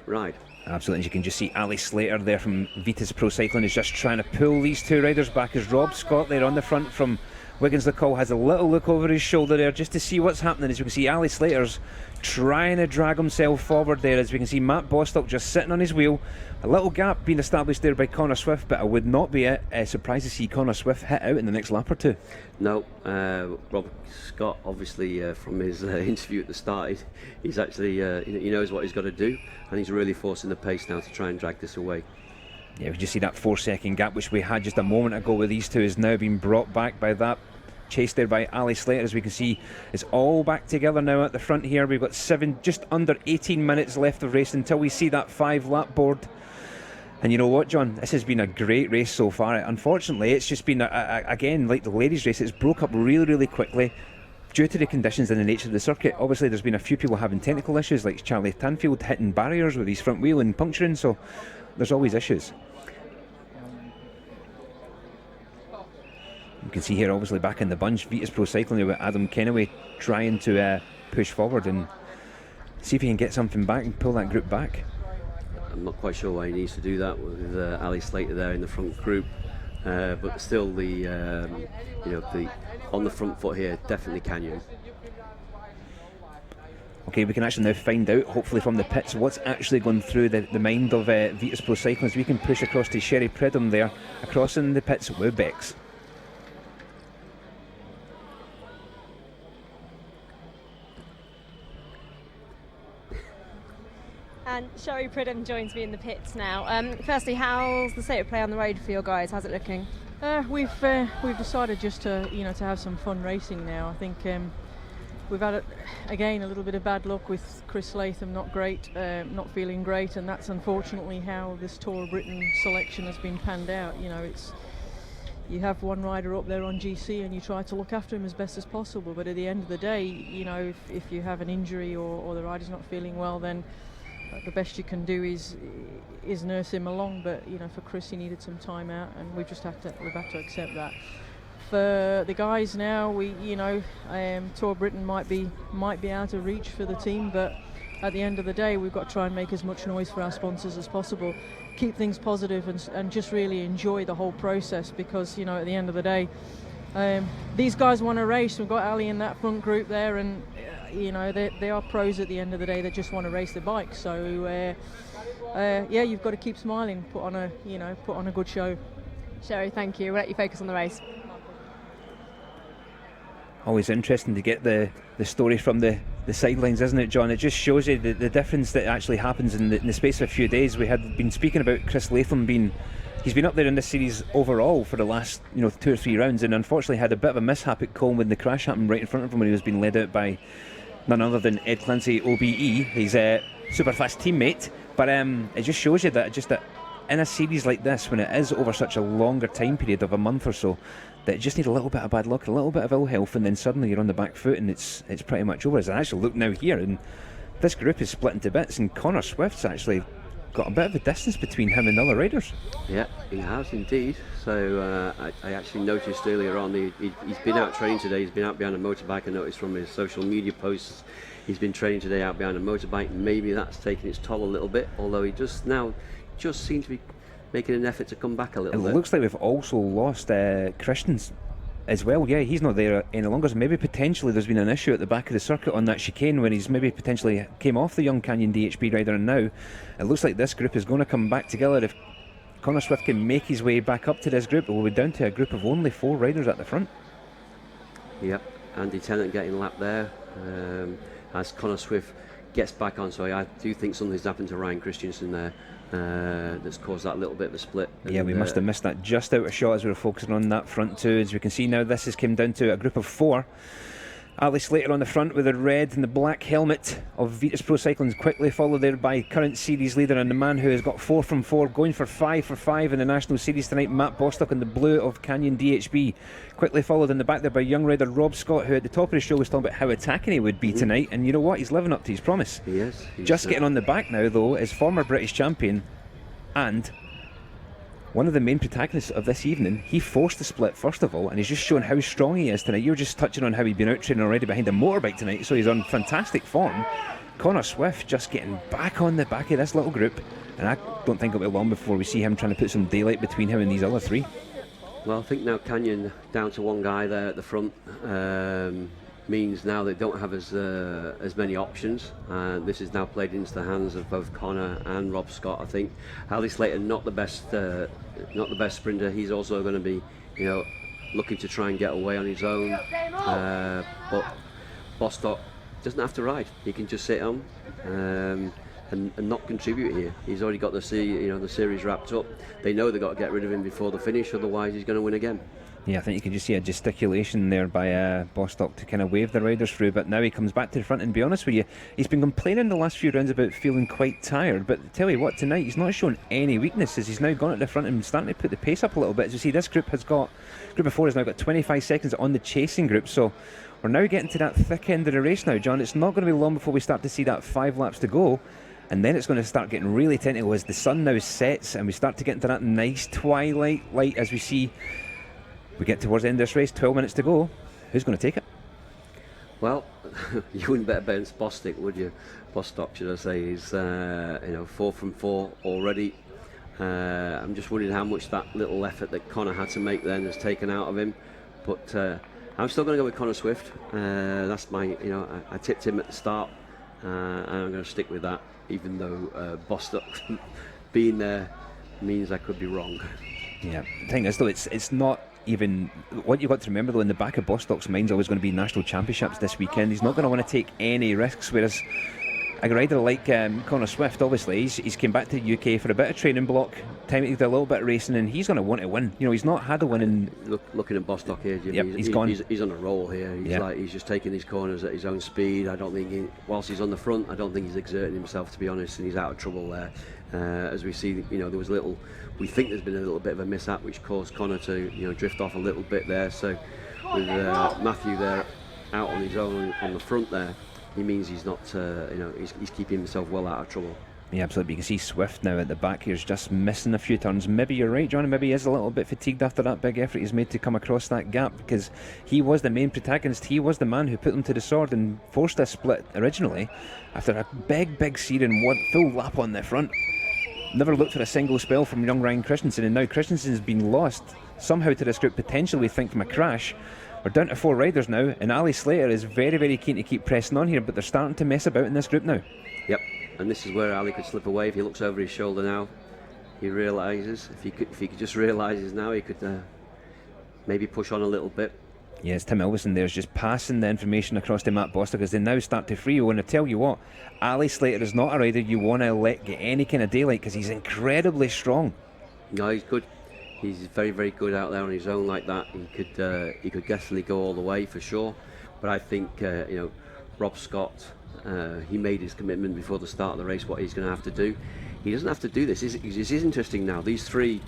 ride. Absolutely, and you can just see Ali Slater there from Vitas Pro Cycling is just trying to pull these 2 riders back, as Rob Scott there on the front from Wiggins LeCol has a little look over his shoulder there just to see what's happening. As we can see, Ali Slater's trying to drag himself forward there, as we can see Matt Bostock just sitting on his wheel. A little gap being established there by Connor Swift, but I would not be surprised to see Connor Swift hit out in the next lap or 2. No, Rob Scott, obviously from his interview at the start, he's actually he knows what he's got to do, and he's really forcing the pace now to try and drag this away. Yeah, we just see that 4-second gap which we had just a moment ago with these 2 is now being brought back by that chase there by Ali Slater. As we can see, it's all back together now at the front here. We've got just under 18 minutes left of race until we see that 5-lap board. And you know what, John, this has been a great race so far. Unfortunately, it's just been again like the ladies race, it's broke up really, really quickly due to the conditions and the nature of the circuit. Obviously there's been a few people having technical issues, like Charlie Tanfield hitting barriers with his front wheel and puncturing, so there's always issues. You can see here, obviously, back in the bunch, Vitas Pro Cycling with Adam Kennaway trying to push forward and see if he can get something back and pull that group back. I'm not quite sure why he needs to do that with Ali Slater there in the front group. but still the on the front foot here, definitely Canyon. Okay, we can actually now find out, hopefully from the pits, what's actually going through the mind of Vitus Pro Cycling. We can push across to Sherry Pridham there, across in the pits with Bex. And Sherry Pridham joins me in the pits now. Firstly, how's the state of play on the road for your guys? How's it looking? We've decided just to have some fun racing now. I think we've had again a little bit of bad luck with Chris Latham, not feeling great, and that's unfortunately how this Tour of Britain selection has been panned out. You have one rider up there on GC and you try to look after him as best as possible, but at the end of the day, if you have an injury or the rider's not feeling well, then the best you can do is nurse him along. But for Chris, he needed some time out, and we've had to accept that. For the guys now, Tour of Britain might be out of reach for the team, but at the end of the day, we've got to try and make as much noise for our sponsors as possible, keep things positive, and just really enjoy the whole process, because at the end of the day, these guys want to race. We've got Ali in that front group there, and they are pros at the end of the day. They just want to race their bike. So you've got to keep smiling, put on a good show. Sherry, thank you. We'll let you focus on the race. Always interesting to get the story from the sidelines, isn't it, John? It just shows you the difference that actually happens in the space of a few days. We had been speaking about Chris Latham he's been up there in this series overall for the last 2 or 3 rounds, and unfortunately had a bit of a mishap at Colne when the crash happened right in front of him when he was being led out by none other than Ed Clancy, OBE, his super fast teammate. But it just shows you that in a series like this, when it is over such a longer time period of a month or so, that you just need a little bit of bad luck, a little bit of ill health, and then suddenly you're on the back foot and it's pretty much over. As I actually look now here, and this group is split into bits, and Connor Swift's actually got a bit of a distance between him and the other riders. Yeah, he has indeed. So I actually noticed earlier on, he's been out training today. He's been out behind a motorbike. I noticed from his social media posts he's been training today out behind a motorbike. Maybe that's taken its toll a little bit, although he just seems to be making an effort to come back a little bit. It looks like we've also lost Christians as well. Yeah, he's not there any longer, so maybe potentially there's been an issue at the back of the circuit on that chicane when he's maybe potentially came off the young Canyon DHB rider, and now it looks like this group is going to come back together. If Connor Swift can make his way back up to this group, we'll be down to a group of only 4 riders at the front. Yep, Andy Tennant getting lapped there as Connor Swift gets back on. So I do think something's happened to Ryan Christensen there. That's caused that little bit of a split. Yeah, we must have missed that just out of shot as we were focusing on that front too. As we can see now, this has come down to a group of 4. Ali Slater on the front with the red and the black helmet of Vitus Pro Cycling, quickly followed there by current series leader and the man who has got 4 from 4, going for 5 for 5 in the National Series tonight, Matt Bostock in the blue of Canyon DHB. Quickly followed in the back there by young rider Rob Scott, who at the top of the show was talking about how attacking he would be tonight, and you know what, he's living up to his promise. He is. Just getting on the back now though is former British champion and one of the main protagonists of this evening. He forced the split first of all, and he's just shown how strong he is tonight. You were just touching on how he'd been out training already behind a motorbike tonight, so he's on fantastic form. Connor Swift just getting back on the back of this little group, and I don't think it'll be long before we see him trying to put some daylight between him and these other 3. Well, I think now Canyon down to one guy there at the front means now they don't have as many options. This is now played into the hands of both Connor and Rob Scott. I think Ali Slater not the best sprinter. He's also going to be looking to try and get away on his own. But Bostock doesn't have to ride. He can just sit on and not contribute here. He's already got the series wrapped up. They know they've got to get rid of him before the finish, otherwise he's going to win again. Yeah, I think you can just see a gesticulation there by Bostock to kind of wave the riders through, but now he comes back to the front, and to be honest with you, he's been complaining the last few rounds about feeling quite tired, but tell you what, tonight he's not shown any weaknesses. He's now gone at the front and starting to put the pace up a little bit. As you see, this group of 4 has now got 25 seconds on the chasing group, so we're now getting to that thick end of the race now, John. It's not going to be long before we start to see that 5 laps to go, and then it's going to start getting really technical as the sun now sets and we start to get into that nice twilight light. As we see we get towards the end of this race, 12 minutes to go. Who's going to take it? Well, you wouldn't bet against Bostock, would you? Bostock, should I say, is 4 from 4 already. I'm just wondering how much that little effort that Connor had to make then has taken out of him. But I'm still going to go with Connor Swift. That's my, I tipped him at the start, and I'm going to stick with that, even though Bostock being there means I could be wrong. Yeah, the thing is though, it's not even what you've got to remember though. In the back of Bostock's mind's always going to be national championships this weekend. He's not going to want to take any risks, whereas a rider like Connor Swift, obviously he's came back to the UK for a bit of training block time to do a little bit of racing, and he's going to want to win. He's not had a win in... Looking at Bostock here, Jimmy, yep, he's gone. He's on a roll here. He's just taking these corners at his own speed. I don't think whilst he's on the front, I don't think he's exerting himself, to be honest, and he's out of trouble there. As we see, there was we think there's been a little bit of a mishap which caused Connor to drift off a little bit there. So with Matthew there out on his own on the front there, he means he's not he's keeping himself well out of trouble. Yeah, absolutely. You can see Swift now at the back here is just missing a few turns. Maybe you're right, John, maybe he is a little bit fatigued after that big effort he's made to come across that gap, because he was the main protagonist. He was the man who put them to the sword and forced a split originally after a big searing full lap on the front. Never looked for a single spell from young Ryan Christensen, and now Christensen's been lost somehow to this group, potentially we think from a crash. We're down to 4 riders now, and Ali Slater is very keen to keep pressing on here, but they're starting to mess about in this group now. Yep, and this is where Ali could slip away. If he looks over his shoulder now, he realises, if he could just realises now, he could maybe push on a little bit. Yes, Tim Elvison there's just passing the information across to Matt Bostock as they now start to free. And I tell you what, Ali Slater is not a rider you want to let get any kind of daylight, because he's incredibly strong. No, he's good. He's very good out there on his own like that. He could definitely go all the way for sure. But I think Rob Scott, he made his commitment before the start of the race what he's going to have to do. He doesn't have to do this. This is interesting now. These three,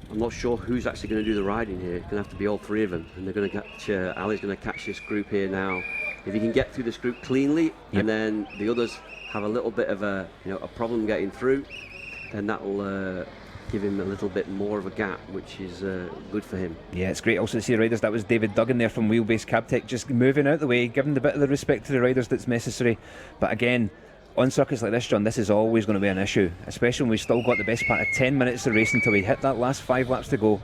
I'm not sure who's actually going to do the riding here. It's going to have to be all three of them, and they're going to catch. Ali's going to catch this group here now. If he can get through this group cleanly, yep, and then the others have a little bit of a problem getting through, then that'll give him a little bit more of a gap, which is good for him. Yeah, it's great also to see the riders. That was David Duggan there from Wheelbase Cabtech, just moving out the way, giving the bit of the respect to the riders that's necessary. But again, on circuits like this, John, this is always going to be an issue, especially when we've still got the best part of 10 minutes of race until we hit that last 5 laps to go.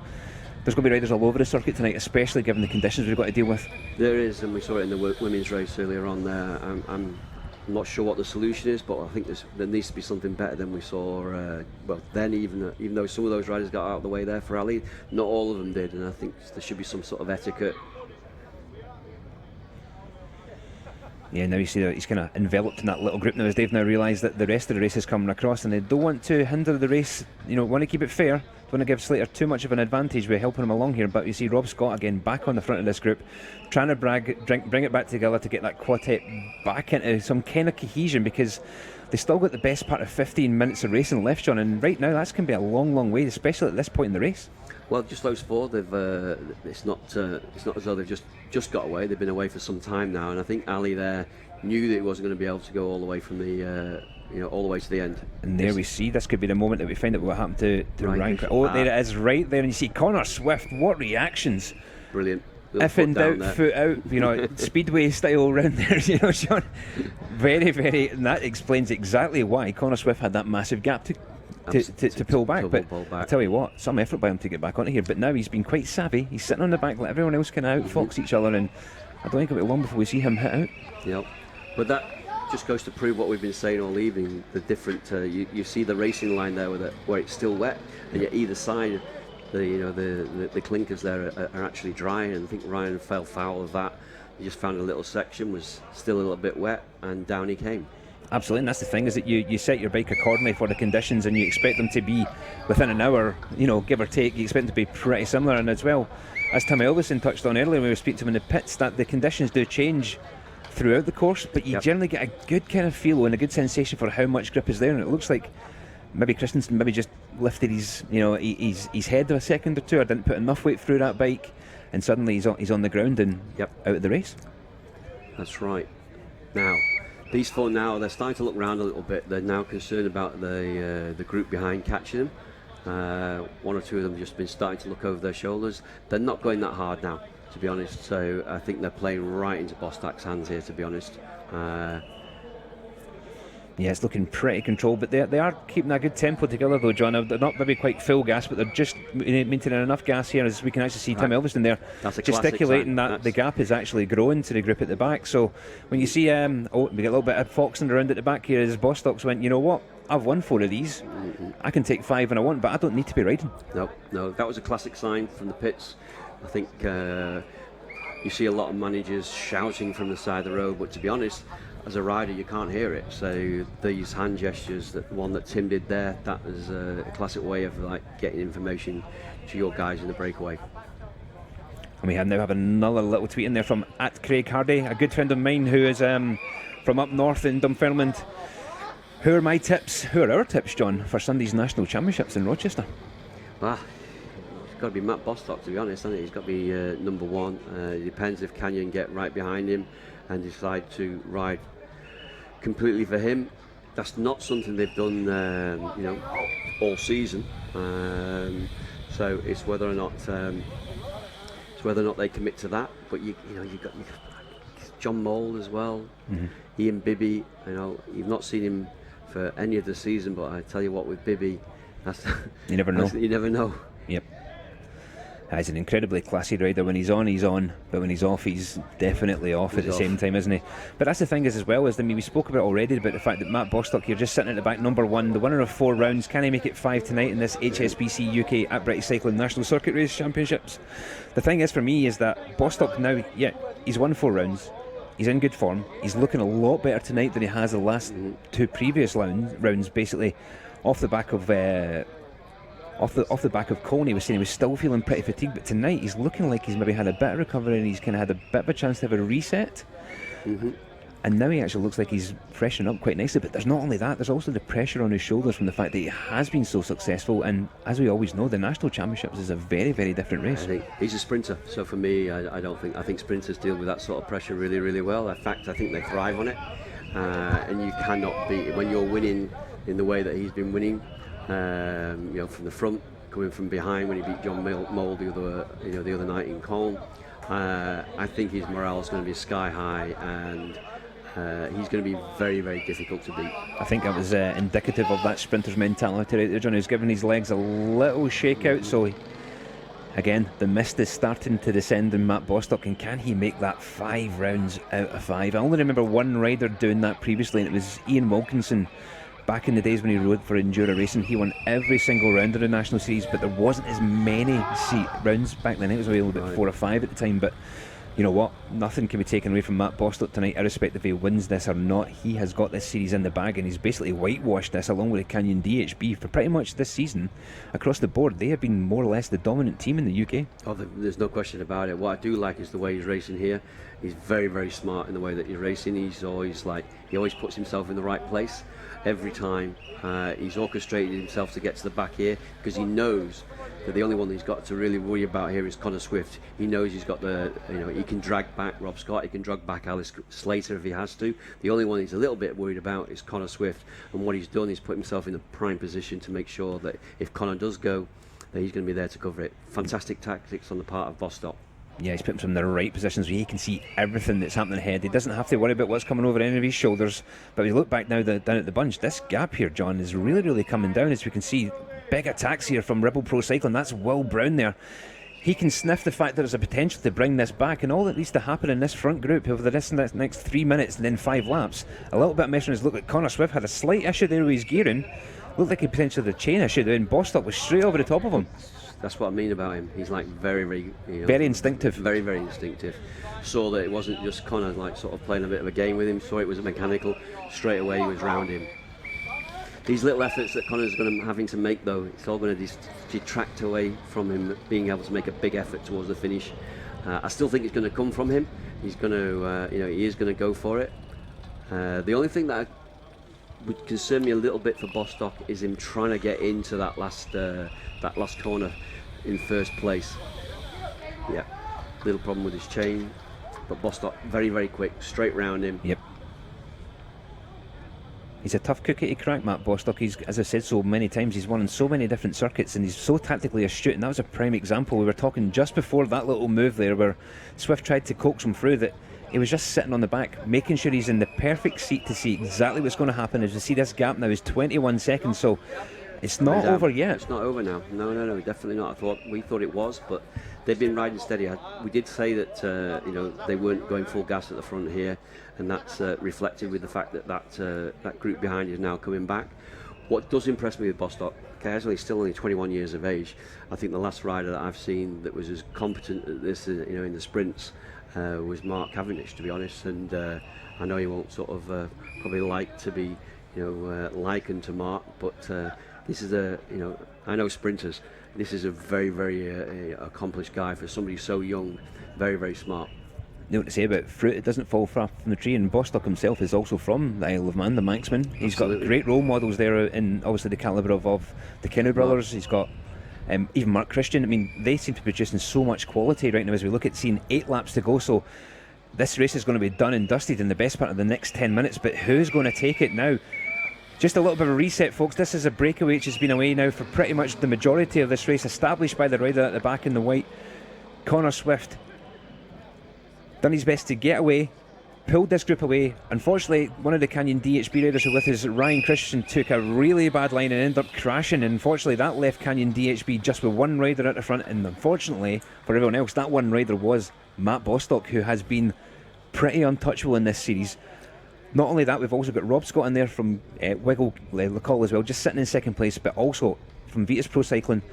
There's going to be riders all over the circuit tonight, especially given the conditions we've got to deal with. There is, and we saw it in the women's race earlier on there. I'm not sure what the solution is, but I think there needs to be something better than we saw. Then even though some of those riders got out of the way there for Ali, not all of them did, and I think there should be some sort of etiquette. Yeah, now you see that he's kind of enveloped in that little group now, as they've now realised that the rest of the race is coming across, and they don't want to hinder the race. Want to keep it fair. Don't want to give Slater too much of an advantage by helping him along here. But you see Rob Scott again back on the front of this group, trying to bring it back together to get that quartet back into some kind of cohesion, because they still got the best part of 15 minutes of racing left, John, and right now that's going to be a long way, especially at this point in the race. Well, just those four, it's not as though they've just got away. They've been away for some time now, and I think Ali there knew that he wasn't going to be able to go all the way from the all the way to the end. And there we see, this could be the moment that we find out what happened to Ryan. Oh, there it is, right there, and you see Connor Swift. What reactions! Brilliant. If in doubt, foot out. Speedway style round there, Sean. Very, and that explains exactly why Connor Swift had that massive gap to pull back. But I tell you what, some effort by him to get back onto here. But now he's been quite savvy. He's sitting on the back, let everyone else kind of outfox each other, and I don't think it'll be long before we see him hit out. Yep. But that just goes to prove what we've been saying all evening. The different, you see the racing line there where it's still wet, and yet either side, the clinkers there are actually dry. And I think Ryan fell foul of that. He just found a little section was still a little bit wet, and down he came. Absolutely, and that's the thing, is that you set your bike accordingly for the conditions, and you expect them to be within an hour, give or take. You expect them to be pretty similar, and as well, as Tim Elvison touched on earlier when we were speaking to him in the pits, that the conditions do change throughout the course, but you generally get a good kind of feel and a good sensation for how much grip is there, and it looks like maybe Christensen just lifted his head a second or two, or didn't put enough weight through that bike, and suddenly he's on the ground and out of the race. That's right. Now these four they're starting to look around a little bit. They're now concerned about the group behind catching them. One or two of them just been starting to look over their shoulders. They're not going that hard now, to be honest. So I think they're playing right into Bostock's hands here, to be honest. Yeah, it's looking pretty controlled, but they are keeping a good tempo together though, John. They're not maybe quite full gas, but they're just maintaining enough gas here, as we can actually see Tim Elveston there gesticulating that the gap is actually growing to the group at the back. So when you see, we get a little bit of foxing around at the back here as Bostock's went, you know what, I've won 4 of these, I can take 5 when I want, but I don't need to be riding. No, that was a classic sign from the pits. I think you see a lot of managers shouting from the side of the road, but to be honest, as a rider you can't hear it. So these hand gestures, that one that Tim did there, that is a classic way of like getting information to your guys in the breakaway. And we now have another little tweet in there from @Craig Hardy, a good friend of mine who is from up north in Dunfermline. Who are my tips? Who are our tips, John, for Sunday's National Championships in Rochester? It's got to be Matt Bostock, to be honest, hasn't it? He's got to be number 1. It depends if Canyon get right behind him and decide to ride completely for him. That's not something they've done, all season. So it's whether or not they commit to that. But you've got John Mould as well, Ian Bibby. You've not seen him for any of the season, but I tell you what, with Bibby, you never know. You never know. Yep. He's an incredibly classy rider. When he's on, but when he's off, he's definitely off at the same time, isn't he? But that's the thing is, as well, is, we spoke about already about the fact that Matt Bostock here, just sitting at the back, number 1, the winner of 4 rounds. Can he make it 5 tonight in this HSBC UK at British Cycling National Circuit Race Championships? The thing is for me is that Bostock now, he's won 4 rounds. He's in good form. He's looking a lot better tonight than he has the last 2 previous rounds, basically off the back of off the back of Colne. He was saying he was still feeling pretty fatigued, but tonight he's looking like he's maybe had a bit of recovery and he's kind of had a bit of a chance to have a reset. And now he actually looks like he's freshening up quite nicely. But there's not only that, there's also the pressure on his shoulders from the fact that he has been so successful. And as we always know, the National Championships is a very, very different race. I think he's a sprinter, so for me, I think sprinters deal with that sort of pressure really, really well. In fact, I think they thrive on it. And you cannot beat when you're winning in the way that he's been winning. From the front, coming from behind when he beat John Mould the other night in Colne. I think his morale is going to be sky high, and he's going to be very, very difficult to beat. I think that was indicative of that sprinter's mentality right there, John. He's giving his legs a little shake out, so again, the mist is starting to descend in Matt Bostock, and can he make that 5 rounds out of 5? I only remember one rider doing that previously, and it was Ian Wilkinson. Back in the days when he rode for Endura Racing, he won every single round of the National Series, but there wasn't as many rounds back then. It was only about 4 or 5 at the time. But you know what? Nothing can be taken away from Matt Bostock tonight, irrespective if he wins this or not. He has got this series in the bag, and he's basically whitewashed this along with the Canyon DHB for pretty much this season. Across the board, they have been more or less the dominant team in the UK. There's no question about it. What I do like is the way he's racing here. He's very, very smart in the way that he's racing. He always puts himself in the right place every time. He's orchestrated himself to get to the back here because he knows that the only one he's got to really worry about here is Connor Swift. He knows he's got he can drag back Rob Scott, he can drag back Alice Slater if he has to. The only one he's a little bit worried about is Connor Swift, and what he's done is put himself in a prime position to make sure that if Connor does go, that he's going to be there to cover it. Fantastic tactics on the part of Bostock. Yeah, he's put himself in the right positions where he can see everything that's happening ahead. He doesn't have to worry about what's coming over any of his shoulders. But we look back now down at the bunch, this gap here, John, is really, really coming down. As we can see, big attacks here from Ribble Pro Cycling. That's Will Brown there. He can sniff the fact that there's a potential to bring this back, and all that needs to happen in this front group over the next 3 minutes and then 5 laps. A little bit of measuring his look at Connor Swift had a slight issue there with his gearing. Looked like he potentially had a chain issue there, and Bostock was straight over the top of him. That's what I mean about him. He's like very, very, very instinctive. Very, very instinctive. Saw that it wasn't just Connor like sort of playing a bit of a game with him. Saw it was a mechanical. Straight away he was round him. These little efforts that Connor's having to make, though, it's all going to detract away from him being able to make a big effort towards the finish. I still think it's going to come from him. He's going to, he is going to go for it. The only thing that would concern me a little bit for Bostock is him trying to get into that last corner in first place. Yeah, little problem with his chain, but Bostock very, very quick, straight round him. Yep. He's a tough cookie to crack, Matt Bostock. He's, as I said so many times, he's won on so many different circuits, and he's so tactically astute, and that was a prime example. We were talking just before that little move there where Swift tried to coax him through that He was just sitting on the back, making sure he's in the perfect seat to see exactly what's going to happen. As you see, this gap now is 21 seconds, so it's not over yet. It's not over now. No, definitely not. We thought it was, but they've been riding steady. We did say that they weren't going full gas at the front here, and that's reflected with the fact that group behind is now coming back. What does impress me with Bostock, he's still only 21 years of age. I think the last rider that I've seen that was as competent at this, in the sprints, was Mark Cavendish, to be honest. And I know he won't sort of probably like to be, likened to Mark, but this is I know sprinters. This is a very, very accomplished guy for somebody so young. Very, very smart. You know what to say about fruit, it doesn't fall far from the tree, and Bostock himself is also from the Isle of Man, the Manxman. He's got great role models there in obviously the calibre of the Kennu brothers. He's got even Mark Christian. I mean, they seem to be producing so much quality right now as we look at seeing 8 laps to go, so this race is going to be done and dusted in the best part of the next 10 minutes, but who's going to take it now? Just a little bit of a reset, folks. This is a breakaway which has been away now for pretty much the majority of this race, established by the rider at the back in the white, Connor Swift. Done his best to get away, pulled this group away. Unfortunately, one of the Canyon DHB riders who with us, Ryan Christian, took a really bad line and ended up crashing. And unfortunately, that left Canyon DHB just with one rider at the front. And unfortunately for everyone else, that one rider was Matt Bostock, who has been pretty untouchable in this series. Not only that, we've also got Rob Scott in there from Wiggle Lacall as well, just sitting in second place, but also from Vitas Pro Cycling.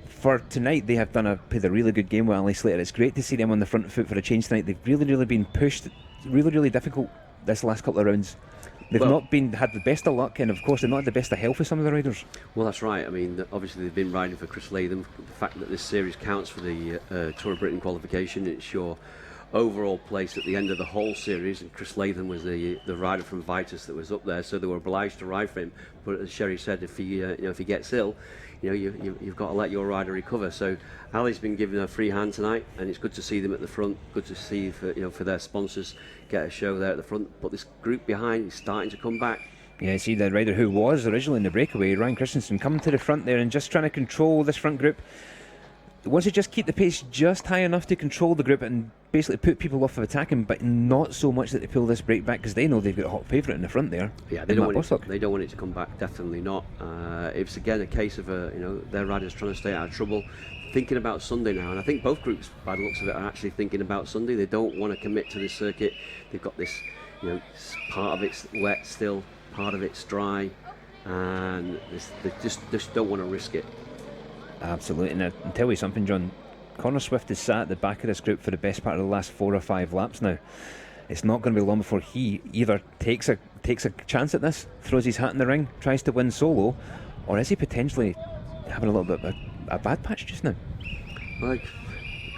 For tonight, they have played a really good game with Ali Slater. It's great to see them on the front foot for a change tonight. They've really been pushed, really difficult this last couple of rounds. They've not had the best of luck, and of course they're not had the best of health with some of the riders. Well, that's right. I mean, obviously they've been riding for Chris Latham. The fact that this series counts for the Tour of Britain qualification, it's your overall place at the end of the whole series, and Chris Latham was the rider from Vitas that was up there, so they were obliged to ride for him. But as Sherry said, if he gets ill, you've got to let your rider recover. So Ali's been given a free hand tonight, and it's good to see them at the front. Good to see for their sponsors get a show there at the front. But this group behind is starting to come back. Yeah, see the rider who was originally in the breakaway, Ryan Christensen, coming to the front there and just trying to control this front group. He wants to just keep the pace just high enough to control the group and basically put people off of attacking, but not so much that they pull this break back, because they know they've got a hot favourite in the front there. Yeah, they don't want it to come back. Definitely not. It's again a case of their riders trying to stay out of trouble, thinking about Sunday now, and I think both groups, by the looks of it, are actually thinking about Sunday. They don't want to commit to this circuit. They've got this, part of it's wet still, part of it's dry, and they just don't want to risk it. Absolutely, and I'll tell you something, John. Connor Swift is sat at the back of this group for the best part of the last 4 or 5 laps now. It's not going to be long before he either takes a chance at this, throws his hat in the ring, tries to win solo, or is he potentially having a little bit of a bad patch just now? Well, it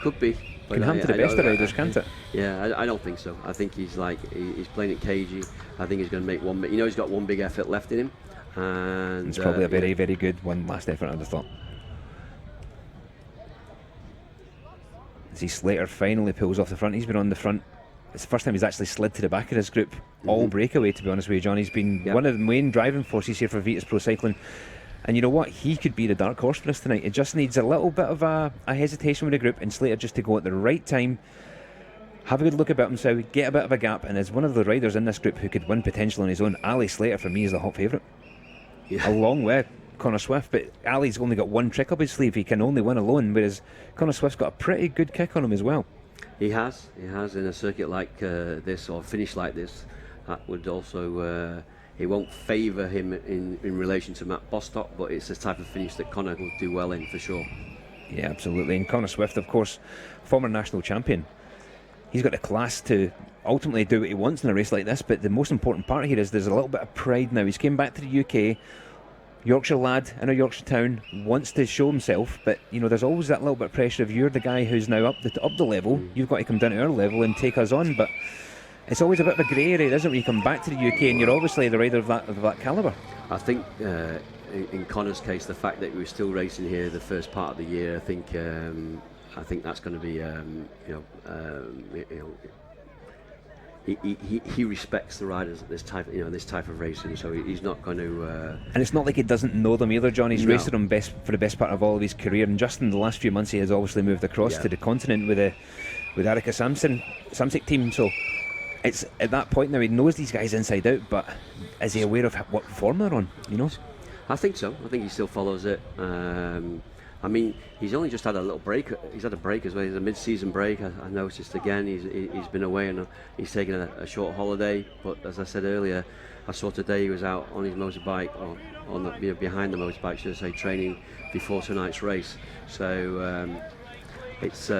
could be. It can happen to the best of riders, can't it? Yeah, I don't think so. I think he's playing it cagey. I think he's going to make one. He's got one big effort left in him, and it's probably a very, very good one last effort, I'd have thought. Slater finally pulls off the front. He's been on the front. It's the first time he's actually slid to the back of his group all breakaway, to be honest with you, John. He's been one of the main driving forces here for Vitas Pro Cycling, and you know what, he could be the dark horse for us tonight. It just needs a little bit of a hesitation with the group, and Slater just to go at the right time, have a good look about himself, get a bit of a gap, and as one of the riders in this group who could win potential on his own, Ali Slater for me is the hot favourite, along with Connor Swift. But Ali's only got one trick up his sleeve. He can only win alone, whereas Connor Swift's got a pretty good kick on him as well. He has in a circuit like this, or finish like this. That would also it won't favour him in relation to Matt Bostock, but it's the type of finish that Connor will do well in for sure. Yeah, absolutely. And Connor Swift, of course, former national champion. He's got the class to ultimately do what he wants in a race like this, but the most important part here is there's a little bit of pride now. He's came back to the UK, Yorkshire lad in a Yorkshire town, wants to show himself, but there's always that little bit of pressure. If you're the guy who's now up the level, you've got to come down to our level and take us on. But it's always a bit of a grey area, isn't it, when you come back to the UK and you're obviously the rider of that calibre. I think in Connor's case, the fact that we were still racing here the first part of the year, I think that's going to be He respects the riders at this type of racing, so he's not going to. And it's not like he doesn't know them either, John. He's raced them for the best part of all of his career, and just in the last few months, he has obviously moved across to the continent with Erica Samsic team. So it's at that point now he knows these guys inside out, but is he aware of what form they're on? You know. I think so. I think he still follows it. I mean, he's only just had a little break. He's had a break as well. He's a mid-season break. I noticed again. He's been away and he's taken a short holiday. But as I said earlier, I saw today he was out on his motorbike, or on the, behind the motorbike, should I say, training before tonight's race. So it's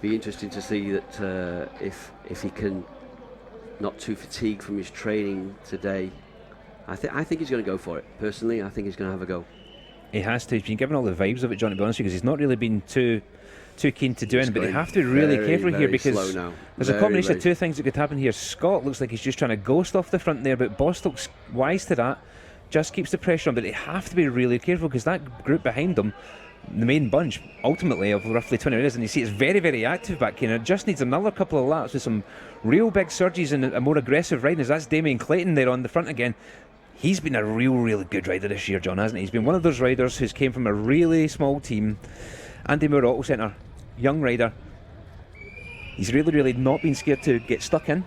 be interesting to see that if he can not too fatigued from his training today. I think he's going to go for it. Personally, I think he's going to have a go. He has to. He's been given all the vibes of it, John, to be honest, because he's not really been too keen to do it. But they have to be really careful here, because there's a combination of two things that could happen here. Scott looks like he's just trying to ghost off the front there, but Bostock's wise to that, just keeps the pressure on. But they have to be really careful, because that group behind them, the main bunch, ultimately of roughly 20 minutes, and you see it's very, very active back here. It just needs another couple of laps with some real big surges and a more aggressive riding. As that's Damien Clayton there on the front again. He's been a really good rider this year, John, hasn't he? He's been one of those riders who's came from a really small team. Andy Moore Auto Centre, young rider. He's really not been scared to get stuck in.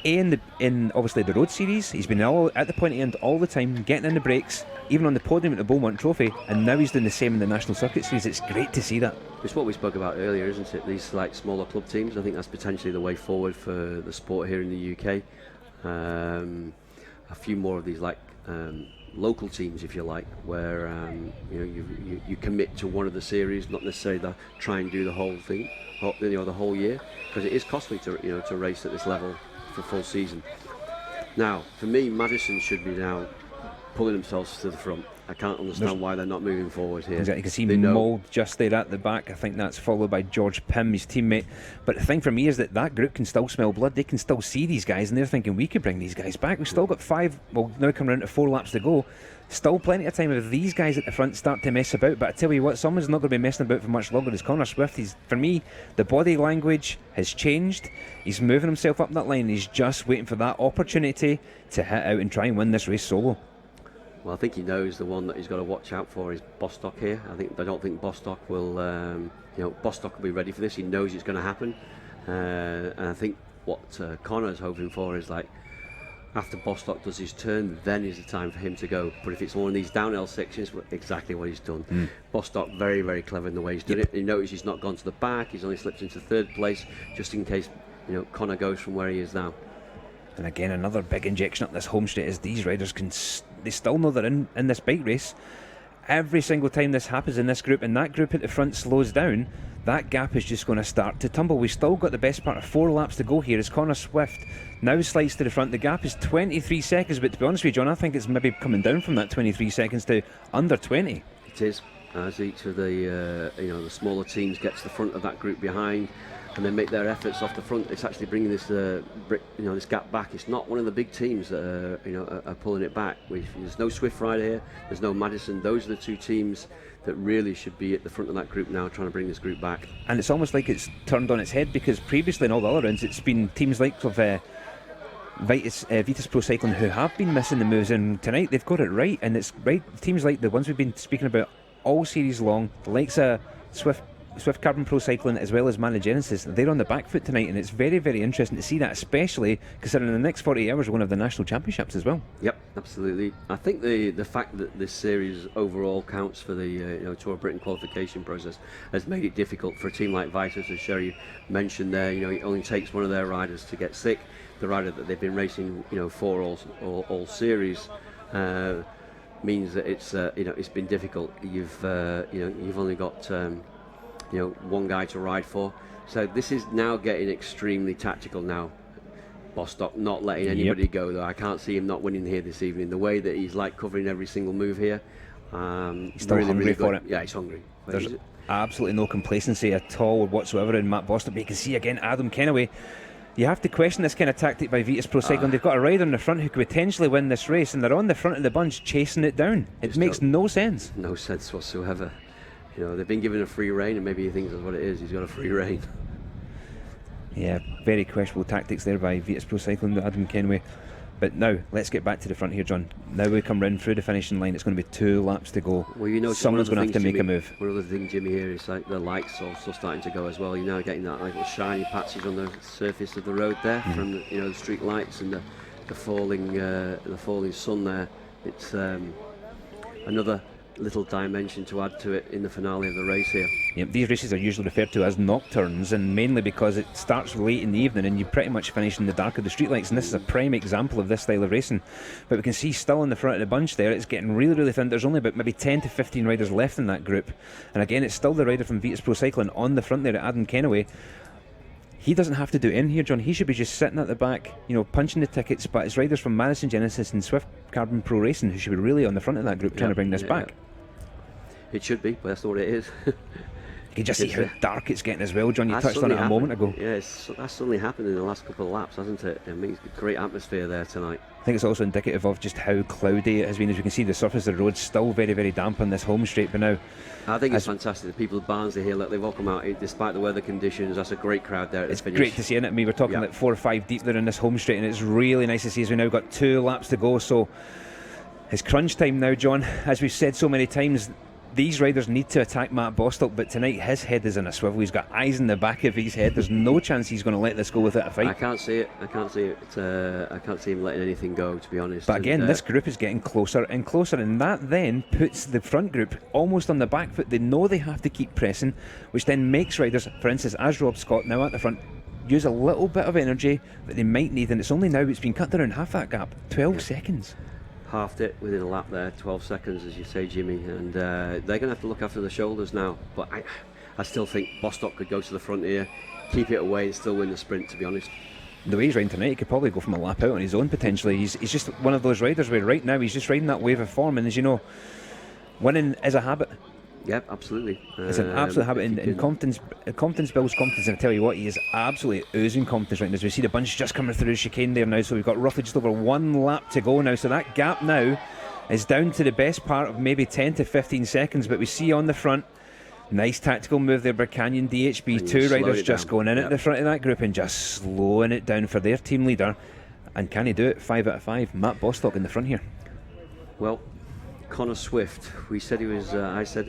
In obviously the road series, he's been all at the pointy end all the time, getting in the breaks, even on the podium at the Beaumont Trophy, and now he's doing the same in the National Circuit Series. It's great to see that. It's what we spoke about earlier, isn't it? These like smaller club teams. I think that's potentially the way forward for the sport here in the UK. A few more of these like local teams, if you like, where you commit to one of the series, not necessarily try and do the whole thing, the whole year, because it is costly to race at this level for full season. Now, for me, Madison should be now pulling themselves to the front. I can't understand why they're not moving forward here. Exactly, you can see Mould just there at the back. I think that's followed by George Pym, his teammate. But the thing for me is that group can still smell blood. They can still see these guys, and they're thinking, we could bring these guys back. We've still got now coming around to 4 laps to go. Still plenty of time if these guys at the front start to mess about. But I tell you what, someone's not going to be messing about for much longer. Is Connor Swift. For me, the body language has changed. He's moving himself up that line. He's just waiting for that opportunity to hit out and try and win this race solo. Well, I think he knows the one that he's got to watch out for is Bostock here. I don't think Bostock will, Bostock will be ready for this. He knows it's going to happen, and I think what Connor's hoping for is like after Bostock does his turn, then is the time for him to go. But if it's one of these downhill sections, exactly what he's done. Bostock very clever in the way he's done it. He noticed he's not gone to the back. He's only slipped into 3rd place just in case Connor goes from where he is now. And again, another big injection up this home straight is these riders they still know they're in this bike race. Every single time this happens in this group, and that group at the front slows down, that gap is just going to start to tumble. We've still got the best part of 4 laps to go here as Connor Swift now slides to the front. The gap is 23 seconds, but to be honest with you, John, I think it's maybe coming down from that 23 seconds to under 20. It is, as each of the the smaller teams get to the front of that group behind, and then make their efforts off the front. It's actually bringing this this gap back. It's not one of the big teams that are pulling it back. There's no Swift rider here. There's no Madison. Those are the 2 teams that really should be at the front of that group now, trying to bring this group back. And it's almost like it's turned on its head, because previously in all the other rounds it's been teams like Vitus Pro Cycling who have been missing the moves, and tonight they've got it right. And it's right, teams like the ones we've been speaking about all series long, the likes of Swift Carbon Pro Cycling as well as Genesis, they're on the back foot tonight, and it's very interesting to see that, especially considering in the next 48 hours we're going to have the National Championships as well. Yep, absolutely. I think the fact that this series overall counts for the Tour of Britain qualification process has made it difficult for a team like Vitus, as Sherry mentioned there. It only takes one of their riders to get sick. The rider that they've been racing for all series means that it's been difficult. You've only got one guy to ride for. So this is now getting extremely tactical now. Bostock not letting anybody go, though. I can't see him not winning here this evening. The way that he's like covering every single move here. He's still hungry for it. Yeah, he's hungry. There's absolutely no complacency at all whatsoever in Matt Bostock. But you can see again Adam Kennaway. You have to question this kind of tactic by Vitus Pro Cycling. They've got a rider in the front who could potentially win this race, and they're on the front of the bunch chasing it down. It makes no sense. No sense whatsoever. They've been given a free rein, and maybe he thinks that's what it is. He's got a free rein. Yeah, very questionable tactics there by Vitus Pro Cycling, Adam Kenway. But now, let's get back to the front here, John. Now we come round through the finishing line. It's going to be 2 laps to go. Well, you know, someone's going to have to make a move. One other thing, Jimmy, here is like the lights also starting to go as well. You're now getting that like little shiny patches on the surface of the road there from the street lights and the falling sun there. It's another little dimension to add to it in the finale of the race here. Yep, these races are usually referred to as nocturnes, and mainly because it starts late in the evening and you pretty much finish in the dark of the streetlights, and this is a prime example of this style of racing. But we can see still in the front of the bunch there, it's getting really, really thin. There's only about maybe 10 to 15 riders left in that group, and again it's still the rider from Vitas Pro Cycling on the front there, Adam Kenaway. He doesn't have to do it in here, John. He should be just sitting at the back, punching the tickets, but it's riders from Madison Genesis and Swift Carbon Pro Racing who should be really on the front of that group trying to bring this back. It should be, but that's not what it is. You can just see how dark it's getting as well, John. You touched on it a moment ago. Yes, that's suddenly happened in the last couple of laps, hasn't it? I mean, it's a great atmosphere there tonight. I think it's also indicative of just how cloudy it has been. As you can see, the surface of the road's still very, very damp on this home straight, but now I think it's fantastic. The people of Barnsley here, look, they've all come out despite the weather conditions. That's a great crowd there at the finish. It's great to see, isn't it? I mean, we're talking like 4 or 5 deep there in this home straight, and it's really nice to see as we now got 2 laps to go. So it's crunch time now, John. As we've said so many times, these riders need to attack Matt Bostock, but tonight his head is in a swivel. He's got eyes in the back of his head. There's no chance he's going to let this go without a fight. I can't see it. I can't see him letting anything go, to be honest. But again, this group is getting closer and closer, and that then puts the front group almost on the back foot. They know they have to keep pressing, which then makes riders, for instance, as Rob Scott now at the front, use a little bit of energy that they might need, and it's only now it's been cut down half that gap, 12 seconds. Halved it within a lap there, 12 seconds as you say, Jimmy, and they're going to have to look after the shoulders now, but I still think Bostock could go to the front here, keep it away and still win the sprint, to be honest. The way he's riding tonight, he could probably go from a lap out on his own potentially. He's just one of those riders where right now he's just riding that wave of form, and as you know, winning is a habit. Yep, absolutely. It's an absolute habit, and confidence builds confidence, and I tell you what, he is absolutely oozing confidence right now. As we see the bunch just coming through the chicane there now, so we've got roughly just over 1 lap to go now, so that gap now is down to the best part of maybe 10 to 15 seconds, but we see on the front, nice tactical move there by Canyon DHB, and 2 riders just going in at the front of that group and just slowing it down for their team leader, and can he do it? 5 out of 5, Matt Bostock in the front here. Well, Connor Swift, I said he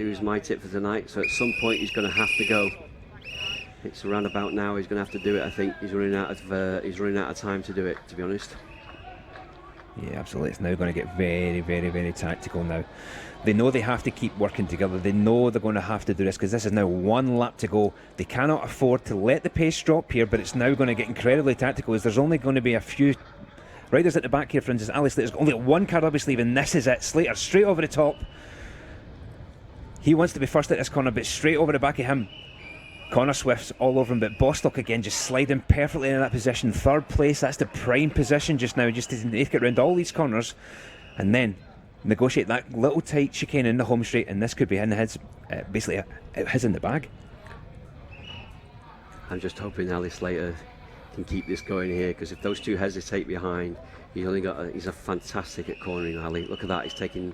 was my tip for tonight, so at some point he's going to have to go. It's around about now he's going to have to do it. I think he's running out of time to do it, to be honest. Yeah, absolutely. It's now going to get very, very, very tactical now. They know they have to keep working together. They know they're going to have to do this because this is now 1 lap to go. They cannot afford to let the pace drop here, but it's now going to get incredibly tactical as there's only going to be a few riders at the back here. For instance, Ali Slater's only got 1 card up his sleeve, and this is it. Slater straight over the top. He wants to be first at this corner, but straight over the back of him, Connor Swift's all over him, but Bostock again just sliding perfectly in that position. 3rd place, that's the prime position just now, just to make it around all these corners and then negotiate that little tight chicane in the home straight, and this could be in his, basically his in the bag. I'm just hoping Ali Slater can keep this going here, because if those 2 hesitate behind, he's a fantastic at cornering. Ali, look at that, he's taking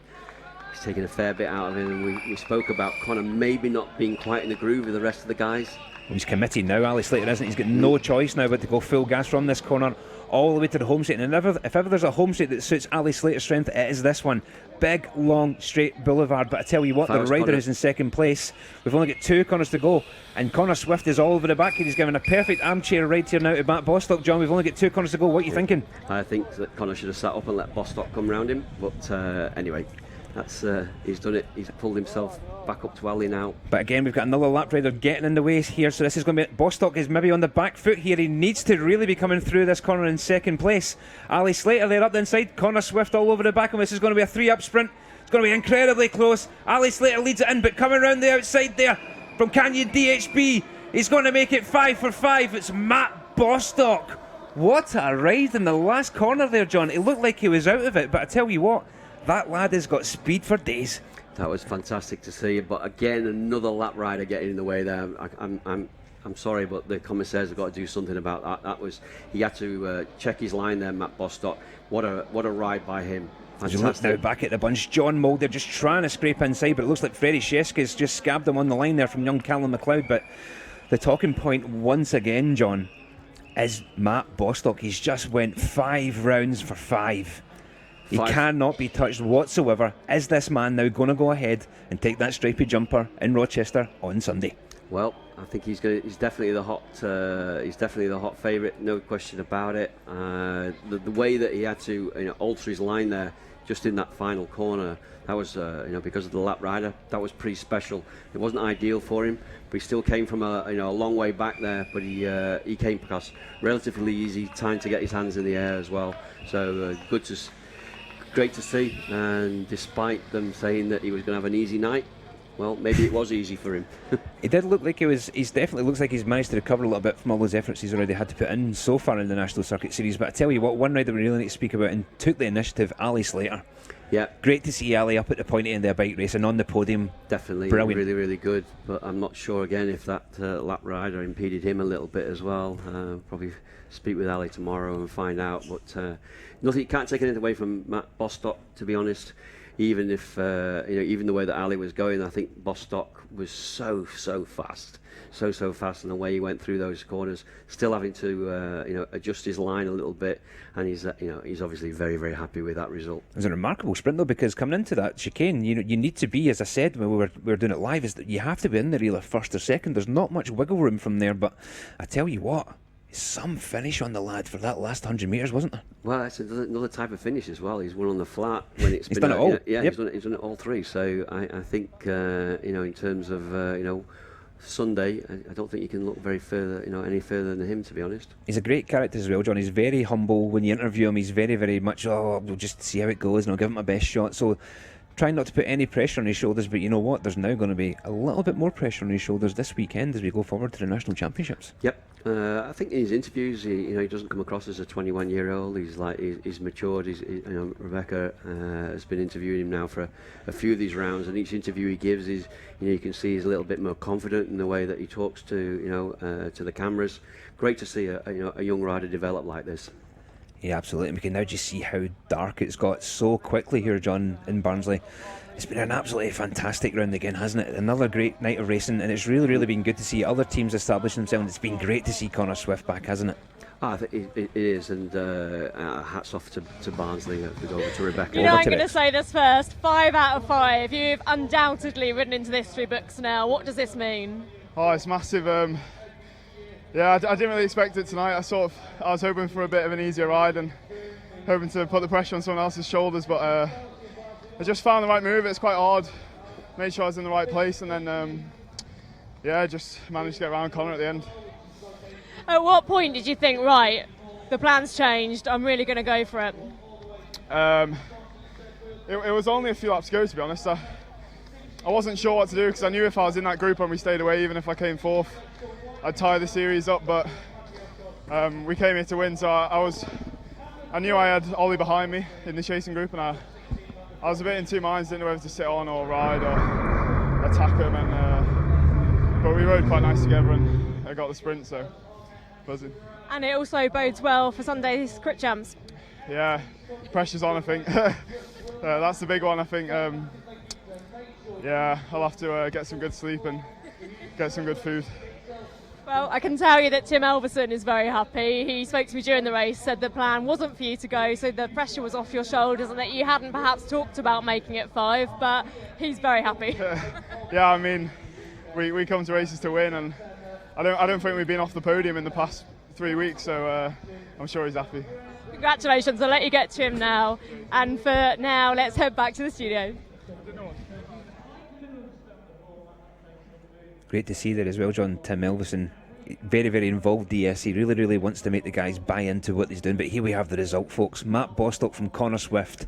a fair bit out of him, and we spoke about Connor maybe not being quite in the groove with the rest of the guys. He's committed now, Ali Slater, isn't he? He's got no choice now but to go full gas from this corner all the way to the home straight, and if ever there's a home straight that suits Ali Slater's strength, it is this one. Big, long, straight boulevard, but I tell you what, the rider who's in 2nd place, we've only got 2 corners to go, and Connor Swift is all over the back here. He's giving a perfect armchair ride here now to Matt Bostock. John, we've only got 2 corners to go. What are you thinking? I think that Connor should have sat up and let Bostock come round him, but anyway, that's he's done it. He's pulled himself back up to Ali now. But again, we've got another lap rider getting in the way here, so this is going to be... Bostock is maybe on the back foot here. He needs to really be coming through this corner in 2nd place. Ali Slater there up the inside, Connor Swift all over the back, and this is going to be a 3-up sprint. It's going to be incredibly close. Ali Slater leads it in, but coming around the outside there from Canyon DHB, he's going to make it 5 for 5. It's Matt Bostock. What a ride in the last corner there, John. It looked like he was out of it, but I tell you what, that lad has got speed for days. That was fantastic to see, but again, another lap rider getting in the way there. I'm sorry, but the commissaires have got to do something about that. That was, he had to check his line there, Matt Bostock. What a ride by him. Fantastic. Now back at the bunch, John Mulder just trying to scrape inside, but it looks like Freddie Sheska's just scabbed him on the line there from young Callum McLeod. But the talking point once again, John, is Matt Bostock. He's just went 5 rounds for 5. He cannot be touched whatsoever. Is this man now going to go ahead and take that stripy jumper in Rochester on Sunday? Well, I think he's definitely the hot favourite, no question about it. The way that he had to alter his line there, just in that final corner, that was because of the lap rider, that was pretty special. It wasn't ideal for him, but he still came from a long way back there. But he came across relatively easy, time to get his hands in the air as well. So great to see. And despite them saying that he was going to have an easy night, well, maybe it was easy for him. It did look like he's definitely looks like he's managed to recover a little bit from all those efforts he's already had to put in so far in the National Circuit Series. But I tell you what, one rider we really need to speak about and took the initiative, Ali Slater. Yeah, great to see Ali up at the pointy end of the bike race and on the podium. Definitely, brilliant. Really, really good. But I'm not sure again if that lap rider impeded him a little bit as well. Probably speak with Ali tomorrow and find out. But nothing, you can't take anything away from Matt Bostock, to be honest. Even if even the way that Ali was going, I think Bostock was so fast, so fast, and the way he went through those corners, still having to adjust his line a little bit, and he's obviously very, very happy with that result. It was a remarkable sprint though, because coming into that chicane, you need to be, as I said when we were doing it live, is that you have to be in the reel of first or second. There's not much wiggle room from there, but I tell you what, some finish on the lad for that last 100 metres, wasn't there? Well, that's another type of finish as well. He's won on the flat when it's he's been done it all. Yeah, yep. he's done it all 3. So I think in terms of Sunday, I don't think you can look any further than him, to be honest. He's a great character as well, John. He's very humble. When you interview him, he's very, very much, we'll just see how it goes and I'll give him my best shot. So trying not to put any pressure on his shoulders, but you know what? There's now going to be a little bit more pressure on his shoulders this weekend as we go forward to the National Championships. Yep. I think in his interviews, he doesn't come across as a 21-year-old. He's matured. Rebecca has been interviewing him now for a few of these rounds, and each interview he gives is, you can see he's a little bit more confident in the way that he talks to the cameras. Great to see a young rider develop like this. Yeah, absolutely. And we can now just see how dark it's got so quickly here, John, in Barnsley. It's been an absolutely fantastic round again, hasn't it? Another great night of racing, and it's really, really been good to see other teams establish themselves. It's been great to see Connor Swift back, hasn't it? I think it is, and hats off to Barnsley. We go over to Rebecca. I'm going to say this first. 5 out of 5. You've undoubtedly ridden into the history books now. What does this mean? Oh, it's massive. I didn't really expect it tonight. I was hoping for a bit of an easier ride and hoping to put the pressure on someone else's shoulders, but I just found the right move. It's quite hard. Made sure I was in the right place, and then just managed to get around Connor at the end. At what point did you think, right, the plan's changed, I'm really going to go for it? It was only a few laps to go, to be honest. I wasn't sure what to do because I knew if I was in that group and we stayed away, even if I came fourth, I'd tie the series up, but we came here to win, so I knew I had Ollie behind me in the chasing group, and I was a bit in two minds, didn't know whether to sit on or ride or attack him, but we rode quite nice together and I got the sprint, so buzzing. And it also bodes well for Sunday's crit champs. Yeah, pressure's on, I think. That's the big one, I think. I'll have to get some good sleep and get some good food. Well, I can tell you that Tim Elverson is very happy. He spoke to me during the race, said the plan wasn't for you to go, so the pressure was off your shoulders and that you hadn't perhaps talked about making it 5, but he's very happy. Yeah, I mean, we come to races to win, and I don't think we've been off the podium in the past 3 weeks, so I'm sure he's happy. Congratulations, I'll let you get to him now. And for now, let's head back to the studio. Great to see there as well, John. Tim Elverson, very, very involved DS. He really, really wants to make the guys buy into what he's doing. But here we have the result, folks. Matt Bostock from Connor Swift,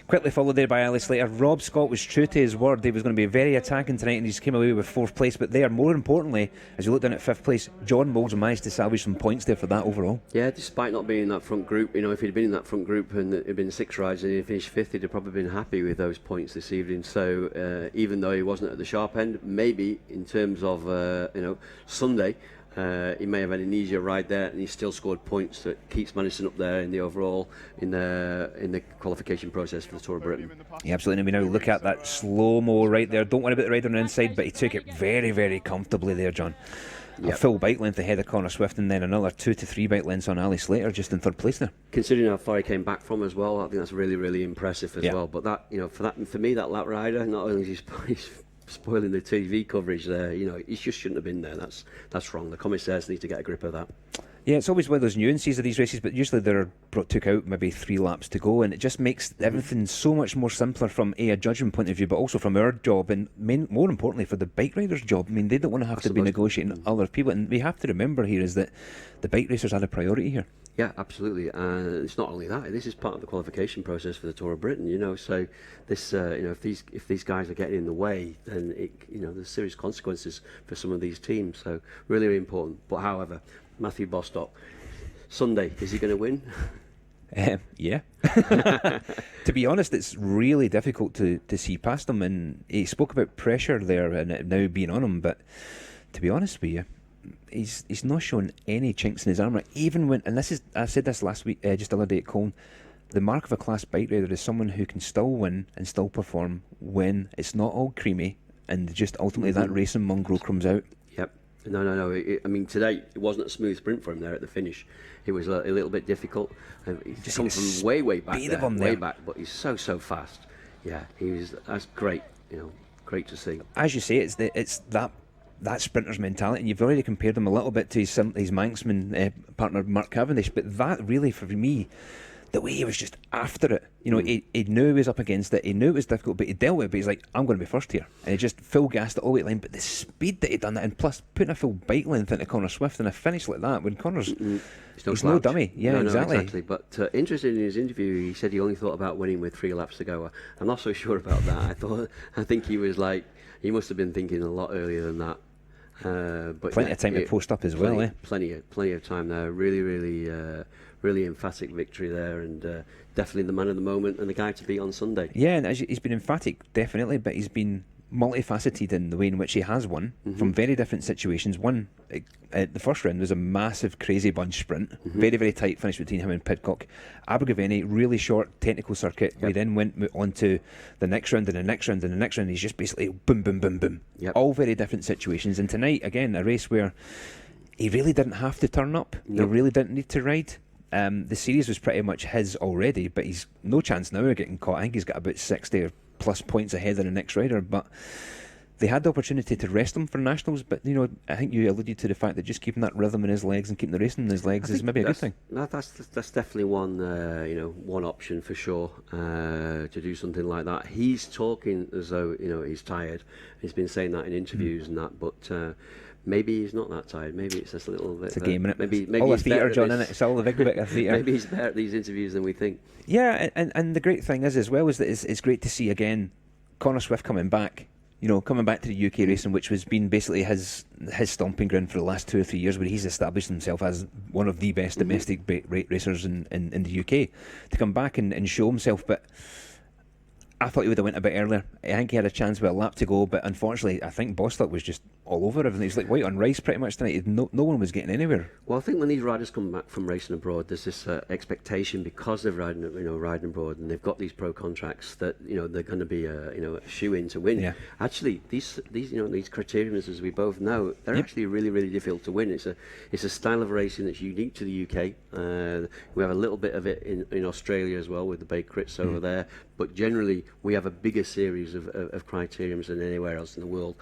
quickly followed there by Ali Slater. Rob Scott was true to his word. He was going to be very attacking tonight, and he just came away with 4th place. But there, more importantly, as you look down at 5th place, John Moulds managed to salvage some points there for that overall. Yeah, despite not being in that front group, if he'd been in that front group and it'd been 6 rides and he'd finished 5th, he'd have probably been happy with those points this evening. So even though he wasn't at the sharp end, maybe in terms of Sunday, he may have had an easier ride there, and he still scored points that keeps Madison up there in the overall in the qualification process for the Tour of Britain. Yeah, absolutely. And we now look at that slow-mo right there. Don't worry about the rider on the inside, but he took it very, very comfortably there, John. a full bike length ahead of Connor Swift, and then another 2 to 3 bike lengths on Ali Slater, just in third place there. Considering how far he came back from as well, I think that's really, really impressive as well. But that, for me, that lap rider, not only is he's spoiling the TV coverage there, he just shouldn't have been there. That's wrong. The commissaires need to get a grip of that. Yeah, it's always one of those nuances of these races, but usually they're took out maybe 3 laps to go, and it just makes everything so much more simpler from a judging point of view, but also from our job, and more importantly for the bike riders' job. I mean, they don't want to have to be negotiating other people, and we have to remember here is that the bike racers had a priority here. Yeah, absolutely. And it's not only that. This is part of the qualification process for the Tour of Britain. So this, if these guys are getting in the way, then there's serious consequences for some of these teams. So really, really important. But however, Matthew Bostock, Sunday, is he going to win? Yeah. To be honest, it's really difficult to see past him, and he spoke about pressure there and it now being on him, but to be honest with you, he's not shown any chinks in his armour. Even when, and I said this last week, just the other day at Cologne, the mark of a class bike rider is someone who can still win and still perform when it's not all creamy and just ultimately that racing mongrel comes out. Yep. No. I mean, today it wasn't a smooth sprint for him there at the finish. It was a little bit difficult. He just come from way back there, way back, but he's so fast. Yeah, that's great. Great to see. As you say, it's that sprinter's mentality, and you've already compared him a little bit to his Manxman partner Mark Cavendish, but that really, for me, the way he was just after it, he knew he was up against it, he knew it was difficult, but he dealt with it, but he's like, I'm going to be first here, and he just full gassed it all the way line. But the speed that he done that, and plus putting a full bike length into Connor Swift and a finish like that, when Connor's he's no dummy. Yeah, no, exactly. But interesting, in his interview, he said he only thought about winning with 3 laps to go. I'm not so sure about that. I think he was like, he must have been thinking a lot earlier than that. But plenty of time to post up as well. Plenty of time there. Really emphatic victory there, and definitely the man of the moment and the guy to beat on Sunday. Yeah, and he's been emphatic, definitely, but he's been multifaceted in the way in which he has won from very different situations. One, the first round was a massive, crazy bunch sprint, very, very tight finish between him and Pidcock. Abergavenny, really short technical circuit. We then went on to the next round and the next round and the next round. He's just basically boom, boom, boom, boom. All very different situations. And tonight, again, a race where he really didn't have to turn up. He really didn't need to ride. The series was pretty much his already, but he's no chance now of getting caught. I think he's got about 60 or plus points ahead of the next rider, but they had the opportunity to rest him for nationals. But I think you alluded to the fact that just keeping that rhythm in his legs and keeping the racing in his legs is maybe a good thing. That's definitely one option for sure, to do something like that. He's talking as though he's tired. He's been saying that in interviews and that, but maybe he's not that tired. Maybe it's just a little bit. It's a game, innit? Maybe all the theatre, John, innit? It's all the big bit of theatre. Maybe he's better at these interviews than we think. Yeah, and the great thing is as well is that it's great to see again Connor Swift coming back. Coming back to the UK racing, which has been basically his stomping ground for the last 2 or 3 years, where he's established himself as one of the best domestic racers in the UK. To come back and show himself, but I thought he would have went a bit earlier. I think he had a chance with a lap to go, but unfortunately, I think Bostock was just all over everything. He was like white on rice pretty much tonight. No one was getting anywhere. Well, I think when these riders come back from racing abroad, there's this expectation because they're riding abroad and they've got these pro contracts that they're going to be a shoe in to win. Yeah. Actually, these criteriums, as we both know, they're actually really, really difficult to win. It's a style of racing that's unique to the UK. We have a little bit of it in Australia as well with the Bay Crits over there, but generally we have a bigger series of criteriums than anywhere else in the world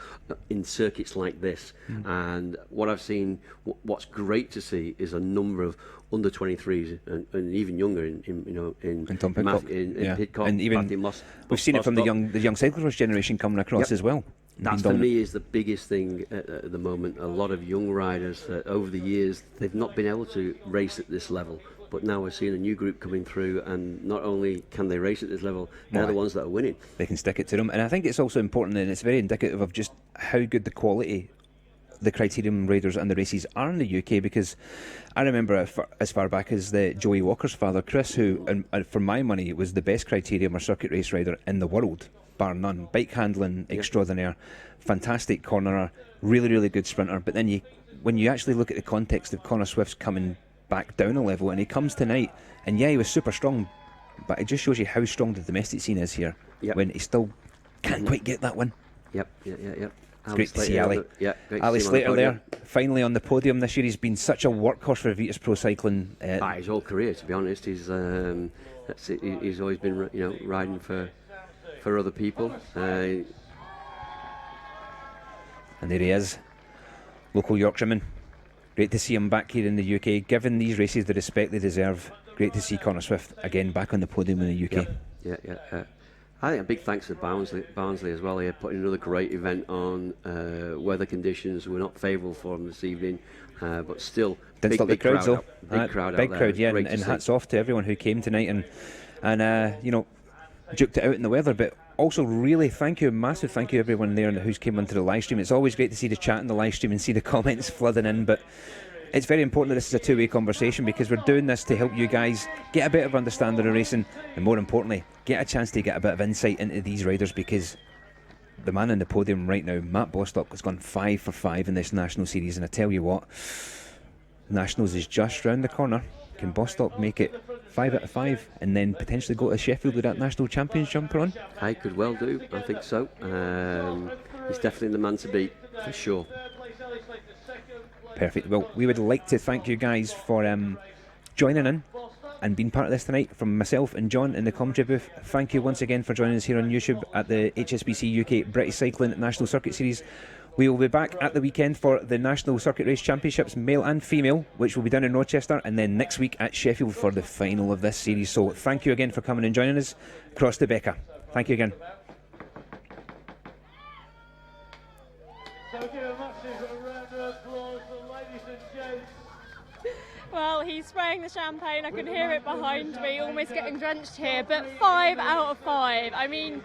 in circuits like this. And what I've seen, what's great to see is a number of under 23s and even younger in Tom Pidcock, Pidcock, and even we've seen it from the young cyclocross generation coming across as well. That for me is the biggest thing at the moment. A lot of young riders over the years, they've not been able to race at this level. But now we're seeing a new group coming through, and not only can they race at this level, they're the ones that are winning. They can stick it to them, and I think it's also important, and it's very indicative of just how good the quality the criterium riders and the races are in the UK, because I remember as far back as Joey Walker's father, Chris, who, and for my money, was the best criterium or circuit race rider in the world, bar none. Bike handling extraordinaire, fantastic cornerer, really, really good sprinter. But then when you actually look at the context of Connor Swift's coming back down a level, and he comes tonight, and he was super strong, but it just shows you how strong the domestic scene is here when he still can't quite get that win. Yep. Great to see Ali. Yeah, great Ali to see him on Slater the there, podium. finally on the podium this year. He's been such a workhorse for Vitus Pro Cycling. His whole career, to be honest, he's always been, you know, riding for other people. And there he is, local Yorkshireman. Great to see him back here in the UK, giving these races the respect they deserve. Great to see Connor Swift again back on the podium in the UK. Yeah. I think a big thanks to Barnsley as well here, putting another great event on. Weather conditions were not favourable for them this evening, but still Didn't stop the crowds though. Big crowd big out crowd, there. yeah, and hats off to everyone who came tonight and you know, duked it out in the weather. But also really massive thank you everyone there who's came onto the live stream. It's always great to see the chat in the live stream and see the comments flooding in, but it's very important that this is a two-way conversation, because we're doing this to help you guys get a bit of understanding of racing, and more importantly, get a chance to get a bit of insight into these riders, because the man on the podium right now, Matt Bostock, has gone 5 for 5 in this National Series, and I tell you what, Nationals is just round the corner. Can Bostock make it 5 out of 5 and then potentially go to Sheffield with that National Champions jumper on? I could well do, I think so. He's definitely the man to beat, for sure. Perfect. Well, we would like to thank you guys for joining in and being part of this tonight. From myself and John in the commentary booth, thank you once again for joining us here on YouTube at the HSBC UK British Cycling National Circuit Series. We will be back at the weekend for the National Circuit Race Championships, male and female, which will be down in Rochester, and then next week at Sheffield for the final of this series. So thank you again for coming and joining us. Cross to Becca. Thank you again. So give a massive round of applause for ladies and gents. Well, he's spraying the champagne. I can hear it behind me, almost getting drenched here. But 5 out of 5. I mean,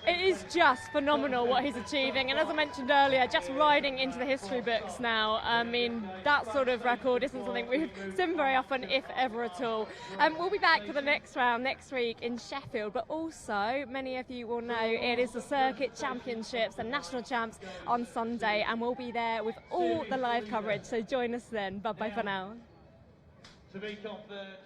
it is just phenomenal what he's achieving. And as I mentioned earlier, just riding into the history books now. I mean, that sort of record isn't something we've seen very often, if ever at all. We'll be back for the next round next week in Sheffield. But also, many of you will know it is the Circuit Championships and National Champs on Sunday. And we'll be there with all the live coverage. So join us then. Bye-bye for now. To be confirmed.